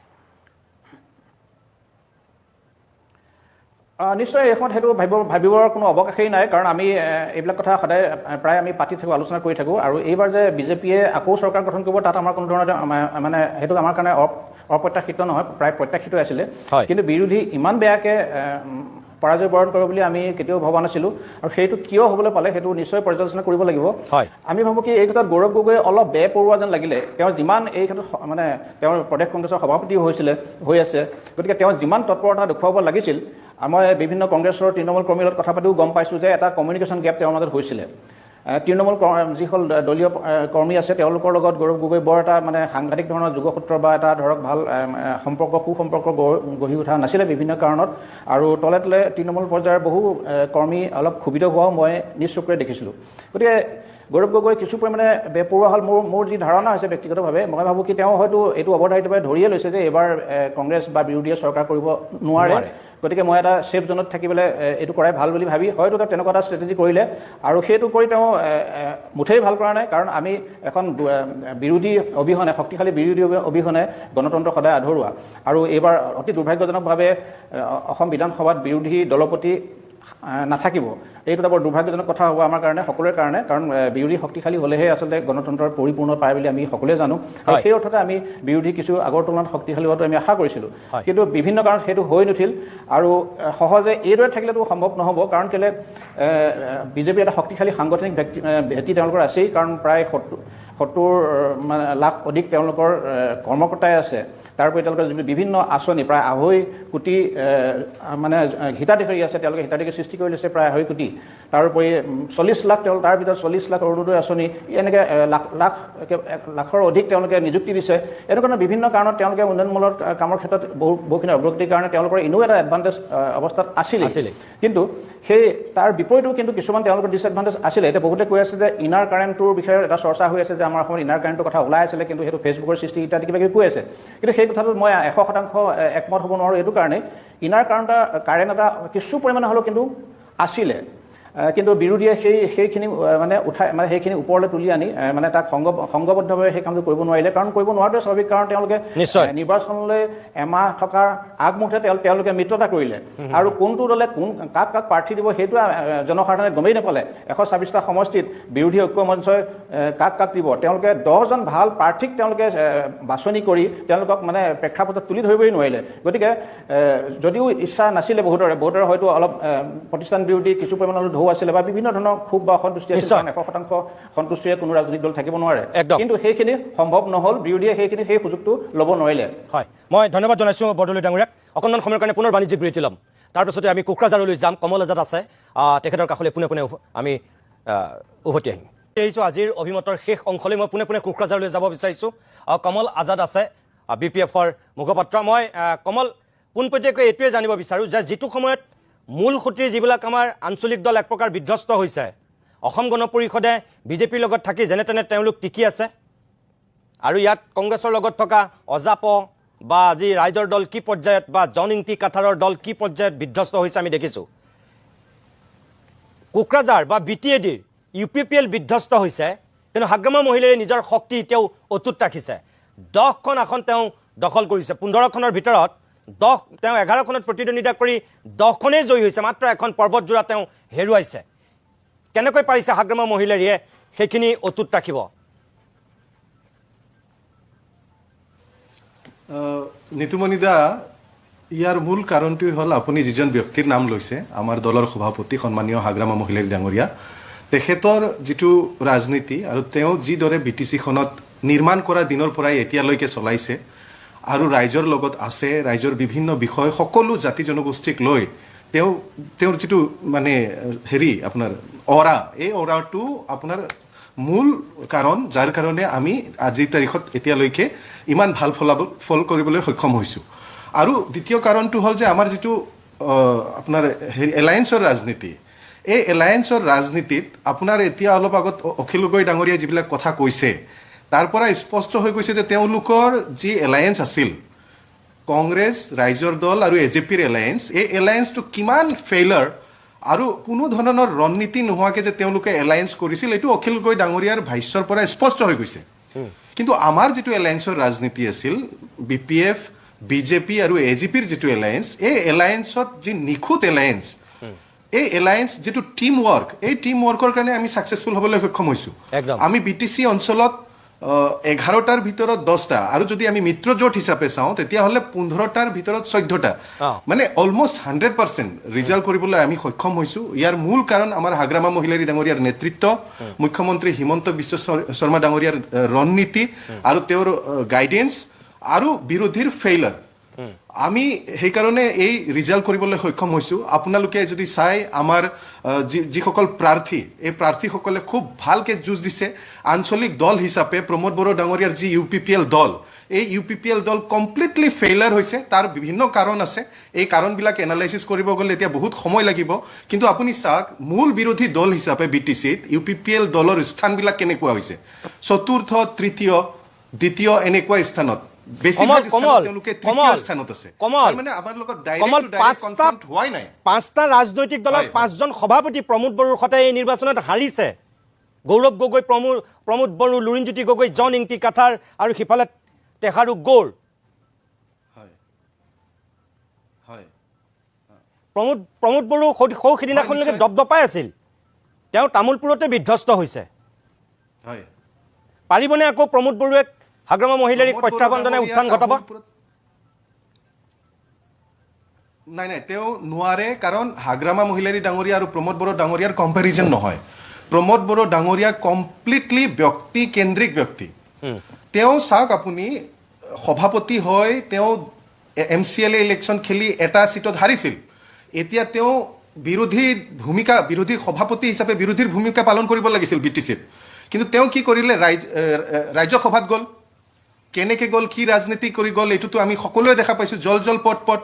নিশ্চয় এই সময়ত সেইটো ভাবিবৰ কোনো অৱকাশেই নাই কাৰণ আমি এইবিলাক কথা সদায় প্ৰায় আমি পাতি থাকোঁ আলোচনা কৰি থাকোঁ আৰু এইবাৰ যে বিজেপিয়ে আকৌ চৰকাৰ গঠন কৰিব তাত আমাৰ কোনো ধৰণৰ মানে সেইটো আমাৰ কাৰণে অপ্ৰত্যাশিত নহয় প্ৰায় প্ৰত্যাশিত আছিলে কিন্তু বিৰোধী ইমান বেয়াকৈ পৰাজয় বৰণ কৰিব বুলি আমি কেতিয়াও ভবা নাছিলোঁ আৰু সেইটো কিয় হ'বলৈ পালে সেইটো নিশ্চয় পৰ্যালোচনা কৰিব লাগিব আমি ভাবোঁ কি এই ক্ষেত্ৰত গৌৰৱ গগৈ অলপ বেপৰুৱা যেন লাগিলে তেওঁ যিমান এই ক্ষেত্ৰত মানে তেওঁৰ প্ৰদেশ কংগ্ৰেছৰ সভাপতিও হৈ আছে গতিকে তেওঁ যিমান তৎপৰতা দেখুৱাব লাগিছিল আৰু মই বিভিন্ন কংগ্ৰেছৰ তৃণমূল কৰ্মীৰ লগত কথা পাতিও গম পাইছোঁ যে এটা কমিউনিকেশ্যন গেপ তেওঁৰ মাজত হৈছিলে তৃণমূল যিসকল দলীয় কৰ্মী আছে তেওঁলোকৰ লগত গৌৰৱ গগৈ বৰ এটা মানে সাংঘাতিক ধৰণৰ যোগসূত্ৰ বা এটা ধৰক ভাল সুসম্পৰ্ক গঢ়ি উঠা নাছিলে বিভিন্ন কাৰণত আৰু তলে তলে তৃণমূল পৰ্যায়ৰ বহু কৰ্মী অলপ ক্ষোভিত হোৱাও মই নিজ চকুৰে দেখিছিলোঁ গতিকে গৌৰৱ গগৈ কিছু পৰিমাণে বেপৰুৱা হ'ল মোৰ যি ধাৰণা হৈছে ব্যক্তিগতভাৱে মই ভাবোঁ কি তেওঁ হয়তো এইটো অৱধাৰিতভাৱে ধৰিয়ে লৈছে যে এইবাৰ কংগ্ৰেছ বা বিৰোধীয়ে চৰকাৰ কৰিব নোৱাৰে গতিকে মই এটা ছেফ জোনত থাকি পেলাই এইটো কৰাই ভাল বুলি ভাবি হয়তো তেওঁ তেনেকুৱা এটা ষ্ট্ৰেটেজি কৰিলে আৰু সেইটো কৰি তেওঁ মুঠেই ভাল কৰা নাই কাৰণ আমি এখন বিৰোধী অবিহনে শক্তিশালী বিৰোধী অবিহনে গণতন্ত্ৰ সদায় আধৰুৱা আৰু এইবাৰ অতি দুৰ্ভাগ্যজনকভাৱে অসম বিধানসভাত বিৰোধী দলপতি নাথাকিব এইটো এটা বৰ দুৰ্ভাগ্যজনক কথা হ'ব আমাৰ কাৰণে সকলোৰে কাৰণে কাৰণ বিৰোধী শক্তিশালী হ'লেহে আচলতে গণতন্ত্ৰৰ পৰিপূৰ্ণ পায় বুলি আমি সকলোৱে জানো আৰু সেই অৰ্থতে আমি বিৰোধী কিছু আগৰ তুলনাত শক্তিশালী হোৱাটো আমি আশা কৰিছিলোঁ কিন্তু বিভিন্ন কাৰণত সেইটো হৈ নুঠিল আৰু সহজে এইদৰে থাকিলেতো সম্ভৱ নহ'ব কাৰণ কেলৈ বিজেপিৰ এটা শক্তিশালী সাংগঠনিক ভেটি তেওঁলোকৰ আছেই কাৰণ প্ৰায় 70 লাখ অধিক তেওঁলোকৰ কৰ্মকৰ্তাই আছে তাৰোপৰি তেওঁলোকৰ যিবিলাক বিভিন্ন আঁচনি প্ৰায় 2.5 কোটি মানে হিতাধিকাৰী আছে তেওঁলোকে হিতাধিকাৰী সৃষ্টি কৰি লৈছে প্ৰায় 2.5 কোটি তাৰোপৰি 40 লাখ তাৰ ভিতৰত 40 লাখ অৰুণোদয় আঁচনি এনেকৈ লাখৰ অধিক তেওঁলোকে নিযুক্তি দিছে এনেকুৱা বিভিন্ন কাৰণত তেওঁলোকে উন্নয়নমূলক কামৰ ক্ষেত্ৰত বহুখিনি অগ্ৰগতিৰ কাৰণে তেওঁলোকৰ এনেও এটা এডভান্টেজ অৱস্থাত আছিলে কিন্তু সেই তাৰ বিপৰীতেও কিন্তু কিছুমান তেওঁলোকৰ ডিছএডভান্টেজ আছিলে এতিয়া বহুতে কৈ আছে যে ইনাৰ কাৰেণ্টটোৰ বিষয়ে এটা চৰ্চা হৈ আছে যে আমাৰ অসমত ইনাৰ কাৰেণ্টৰ কথা ওলাই আছিলে কিন্তু সেইটো ফেচবুকৰ সৃষ্টি ইত্যাদি কিবা কিবি কৈ আছে কিন্তু সেই কথাটোত মই 100% একমত হ'ব নোৱাৰোঁ এইটো কাৰণে ইনাৰ কাৰেণ্ট এটা কিছু পৰিমাণে হ'লেও কিন্তু আছিলে কিন্তু বিৰোধীয়ে সেইখিনি মানে উঠাই মানে সেইখিনি ওপৰলৈ তুলি আনি মানে তাক সংঘবদ্ধভাৱে সেই কামটো কৰিব নোৱাৰিলে কাৰণ কৰিব নোৱাৰাটোৱে স্বাভাৱিক কাৰণ তেওঁলোকে নিৰ্বাচনলৈ এমাহ থকাৰ আগমুহূৰ্তে তেওঁলোকে মিত্ৰতা কৰিলে আৰু কোনটো দলে কাক প্ৰাৰ্থী দিব সেইটো জনসাধাৰণে গমেই নাপালে 126টা সমষ্টিত বিৰোধী ঐক্য মঞ্চই কাক দিব তেওঁলোকে 10জন ভাল প্ৰাৰ্থীক তেওঁলোকে বাছনি কৰি তেওঁলোকক মানে প্ৰেক্ষাপটত তুলি ধৰিবই নোৱাৰিলে গতিকে যদিও ইচ্ছা নাছিলে বহুতৰে হয়তো অলপ প্ৰতিষ্ঠান বিৰোধী কিছু পৰিমাণৰ ঢৌ আছিলে বা বিভিন্ন ধৰণৰ ক্ষোভ বা অসন্তুষ্টি আছিল 100% সন্তুষ্টিৰে কোনো ৰাজনৈতিক দল থাকিব নোৱাৰে কিন্তু সেইখিনি সম্ভৱ নহ'ল বিৰোধীয়ে সেই সুযোগটো ল'ব নোৱাৰিলে হয় মই ধন্যবাদ জনাইছোঁ বৰদলৈ ডাঙৰীয়াক অকণমান সময়ৰ কাৰণে পুনৰ বাণিজ্যিক বিৰতি ল'ম তাৰপিছতে আমি কোকৰাঝাৰলৈ যাম কমল আজাদ আছে তেখেতৰ কাষলৈ পোনে আমি উভতি আহিম আহিছোঁ আজিৰ অভিমতৰ শেষ অংশলৈ মই পোনে কোকৰাঝাৰলৈ যাব বিচাৰিছোঁ কমল আজাদ আছে BPFৰ মুখপাত্ৰ মই কমল পোনপটীয়াকৈ এইটোৱে জানিব বিচাৰোঁ যে যিটো সময়ত মূল খুঁটিৰ যিবিলাক আমাৰ আঞ্চলিক দল এক প্ৰকাৰ বিধ্বস্ত হৈছে অসম গণ পৰিষদে বিজেপিৰ লগত থাকি যেনে তেনে তেওঁলোক টিকি আছে আৰু ইয়াত কংগ্ৰেছৰ লগত থকা অজাপ বা আজি ৰাইজৰ দল কি পৰ্যায়ত বা জন ইংতি কাঠাৰৰ দল কি পৰ্যায়ত বিধ্বস্ত হৈছে আমি দেখিছোঁ কোকৰাঝাৰ বা BTADৰ UPPL বিধ্বস্ত হৈছে কিন্তু হাগ্ৰামা মহিলাৰে নিজৰ শক্তি এতিয়াও অটুট ৰাখিছে 10খন আসন তেওঁ দখল কৰিছে 15খনৰ ভিতৰত 11খনত প্ৰতিদ্বন্দ্বিতা কৰি 10খনেই জয়ী হৈছে মাত্ৰ এখন পৰ্বতজোৰা তেওঁ হেৰুৱাইছে কেনেকৈ পাৰিছে হাগ্ৰামা মহিলাৰীয়ে সেইখিনি অটুট ৰাখিব নিতুমণিদা ইয়াৰ মূল কাৰণটোই হ'ল আপুনি যিজন ব্যক্তিৰ নাম লৈছে আমাৰ দলৰ সভাপতি সন্মানীয় হাগ্ৰামা মহিলাৰী ডাঙৰীয়া তেখেতৰ যিটো ৰাজনীতি আৰু তেওঁ যিদৰে BTCখনত নিৰ্মাণ কৰা দিনৰ পৰাই এতিয়ালৈকে চলাইছে আৰু ৰাইজৰ লগত আছে ৰাইজৰ বিভিন্ন বিষয় সকলো জাতি জনগোষ্ঠীক লৈ তেওঁৰ যিটো মানে আপোনাৰ অৰা এই অৰাটো আপোনাৰ মূল কাৰণ যাৰ কাৰণে আমি আজিৰ তাৰিখত এতিয়ালৈকে ইমান ভাল ফল কৰিবলৈ সক্ষম হৈছোঁ আৰু দ্বিতীয় কাৰণটো হ'ল যে আমাৰ যিটো আপোনাৰ এলায়েন্সৰ ৰাজনীতি এই এলায়েন্সৰ ৰাজনীতিত আপোনাৰ এতিয়া অলপ আগত অখিল গগৈ ডাঙৰীয়াই যিবিলাক কথা কৈছে তাৰ পৰা স্পষ্ট হৈ গৈছে যে তেওঁলোকৰ যি এলায়েন্স আছিল কংগ্ৰেছ ৰাইজৰ দল আৰু AJPৰ এলায়েন্স এই এলায়েন্সটো কিমান ফেইলাৰ আৰু কোনো ধৰণৰ ৰণনীতি নোহোৱাকৈ যে তেওঁলোকে এলায়েন্স কৰিছিল এইটো অখিল গগৈ ডাঙৰীয়াৰ ভাষ্যৰ পৰা স্পষ্ট হৈ গৈছে কিন্তু আমাৰ যিটো এলায়েন্সৰ ৰাজনীতি আছিল BPF BJP আৰু AJPৰ যিটো এলায়েন্স এই এলায়েন্সত যি নিখুঁত এলায়েন্স এই এলায়েন্স যেটো টিম ওয়ার্ক এই টিম ওয়াৰ্কৰ কাৰণে আমি সাকসেসফুল হ'বলৈ সক্ষম হৈছো আমি BTC অঞ্চলত 11টাৰ ভিতৰত 10টা আৰু যদি আমি মিত্ৰ জোট হিচাপে চাওঁ তেতিয়া হলে 15টাৰ ভিতৰত 14টা মানে অলমোস্ট 100% ৰিজাল্ট কৰিবলৈ আমি সক্ষম হৈছো ইয়াৰ মূল কাৰণ আমাৰ হাগ্ৰামা মহিলাৰী ডাঙৰীয়াৰ নেতৃত্ব মুখ্যমন্ত্ৰী হিমন্ত বিশ্ব শৰ্মা ডাঙৰীয়াৰ ৰণনীতি আৰু তেওঁৰ গাইডেন্স আৰু বিৰোধীৰ ফেইলাৰ আমি সেই কাৰণে এই ৰিজাল্ট কৰিবলৈ সক্ষম হৈছো আপোনালোকে যদি চাই আমাৰ যিসকল প্ৰাৰ্থী এই প্ৰাৰ্থীসকলে খুব ভালকে যুঁজ দিছে আঞ্চলিক দল হিচাপে প্ৰমোদ বড়ো ডাঙৰীয়াৰ যি UPPL দল এই UPPL দল কমপ্লিটলি ফেইলাৰ হৈছে তাৰ বিভিন্ন কাৰণ আছে এই কাৰণবিলাক এনালাইসিস কৰিব গলে এতিয়া বহুত সময় লাগিব কিন্তু আপুনি চাওক মূল বিৰোধী দল হিচাপে BTCত UPPL দলৰ স্থানবিলাক কেনেকুৱা হৈছে চতুৰ্থ তৃতীয় দ্বিতীয় এনেকুৱা স্থানত পাঁচটা ৰাজনৈতিক দলৰ 5জন সভাপতি প্ৰমোদ বড়োৰ সৈতে এই নিৰ্বাচনত হাৰিছে গৌৰৱ গগৈ প্ৰমোদ বড়ো লুৰিণজ্যোতি গগৈ জন ইংতি কাঠাৰ আৰু সিফালে তেহাৰু গৌৰ প্ৰমোদ বড়ো সৌ সিদিনাখনলৈকে দপদপাই আছিল তেওঁ তামোলপুৰতে বিধ্বস্ত হৈছে হয় পাৰিবনে আকৌ প্ৰমোদ বড়োৱে হাগ্ৰামা মহিলাৰীক প্ৰত্যাহ্বান জনাই উত্থান ঘটাব নাই নাই তেওঁ নোৱাৰে কাৰণ হাগ্ৰামা মহিলাৰী ডাঙৰীয়া আৰু প্ৰমোদ বড়ো ডাঙৰীয়াৰ কম্পেৰিজন নহয় প্ৰমোদ বড়ো ডাঙৰীয়া কমপ্লিটলি ব্যক্তি কেন্দ্ৰিক ব্যক্তি তেওঁ চাওক আপুনি সভাপতি হয় তেওঁ MCLA ইলেকশ্যন খেলি এটা সিটত হাৰিছিল এতিয়া তেওঁ বিৰোধী সভাপতি হিচাপে বিৰোধীৰ ভূমিকা পালন কৰিব লাগিছিল BTCত কিন্তু তেওঁ কি কৰিলে ৰাজ্য সভাত গ'ল কেনেকৈ গ'ল কি ৰাজনীতি কৰি গ'ল এইটোতো আমি সকলোৱে দেখা পাইছোঁ জল পট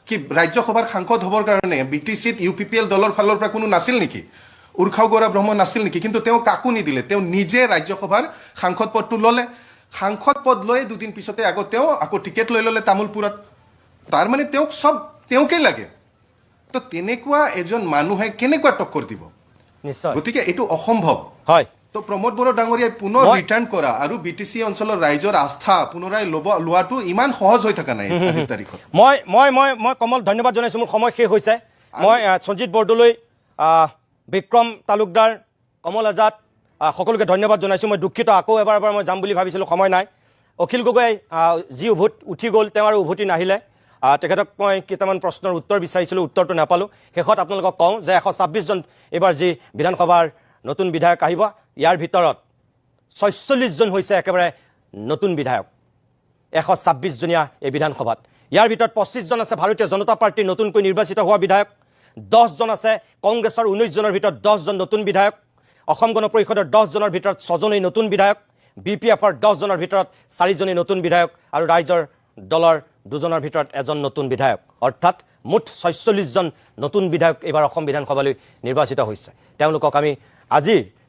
কি ৰাজ্যসভাৰ সাংসদ হ'বৰ কাৰণে BTCত UPPL দলৰ ফালৰ পৰা কোনো নাছিল নেকি উৰ্খাও গৌৰা ব্ৰহ্ম নাছিল নেকি কিন্তু তেওঁ কাকো নিদিলে তেওঁ নিজে ৰাজ্যসভাৰ সাংসদ পদটো ল'লে সাংসদ পদ লৈ দুদিন পিছতে তেওঁ আকৌ টিকেট লৈ ল'লে তামোলপুৰত তাৰমানে তেওঁকে লাগে তো তেনেকুৱা এজন মানুহে কেনেকুৱা টক্কৰ দিব নিশ্চয় গতিকে এইটো অসম্ভৱ হয় তো প্ৰমোদ বড়ো ডাঙৰীয়াই পুনৰ ৰিটাৰ্ণ কৰা আৰু BTC অঞ্চলৰ ৰাইজৰ আস্থা পুনৰাই লোৱাটো ইমান সহজ হৈ থকা নাই আজিৰ তাৰিখত মই কমল ধন্যবাদ জনাইছোঁ মোৰ সময় শেষ হৈছে মই সঞ্জিত বৰদলৈ বিক্ৰম তালুকদাৰ কমল আজাদ সকলোকে ধন্যবাদ জনাইছোঁ মই দুখিত আকৌ এবাৰ মই যাম বুলি ভাবিছিলোঁ সময় নাই অখিল গগৈ যি উঠি গ'ল তেওঁ আৰু উভতি নাহিলে তেখেতক মই কেইটামান প্ৰশ্নৰ উত্তৰ বিচাৰিছিলোঁ উত্তৰটো নাপালোঁ শেষত আপোনালোকক কওঁ যে 126 জন এইবাৰ যি বিধানসভাৰ নতুন বিধায়ক আহিব ইয়াৰ ভিতৰত 46 জন হৈছে একেবাৰে নতুন বিধায়ক 126 জনীয়া এই বিধানসভাত ইয়াৰ ভিতৰত 25 জন আছে ভাৰতীয় জনতা পাৰ্টিৰ নতুনকৈ নিৰ্বাচিত হোৱা বিধায়ক 10 জন আছে কংগ্ৰেছৰ 19 জনৰ ভিতৰত 10 জন নতুন বিধায়ক অসম গণ পৰিষদৰ 10 জনৰ ভিতৰত 6 জনেই নতুন বিধায়ক BPFৰ 10 জনৰ ভিতৰত 4 জনেই নতুন বিধায়ক আৰু ৰাইজৰ দলৰ 2 জনৰ ভিতৰত এজন নতুন বিধায়ক অৰ্থাৎ মুঠ 46 জন নতুন বিধায়ক এইবাৰ অসম বিধানসভালৈ নিৰ্বাচিত হৈছে তেওঁলোকক আমি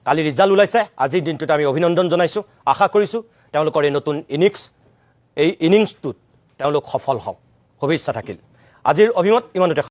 কালি ৰিজাল্ট ওলাইছে আজিৰ দিনটোত আমি অভিনন্দন জনাইছোঁ আশা কৰিছোঁ তেওঁলোকৰ এই নতুন ইনিংছটোত তেওঁলোক সফল হওক শুভেচ্ছা থাকিল আজিৰ অভিমত ইমানতে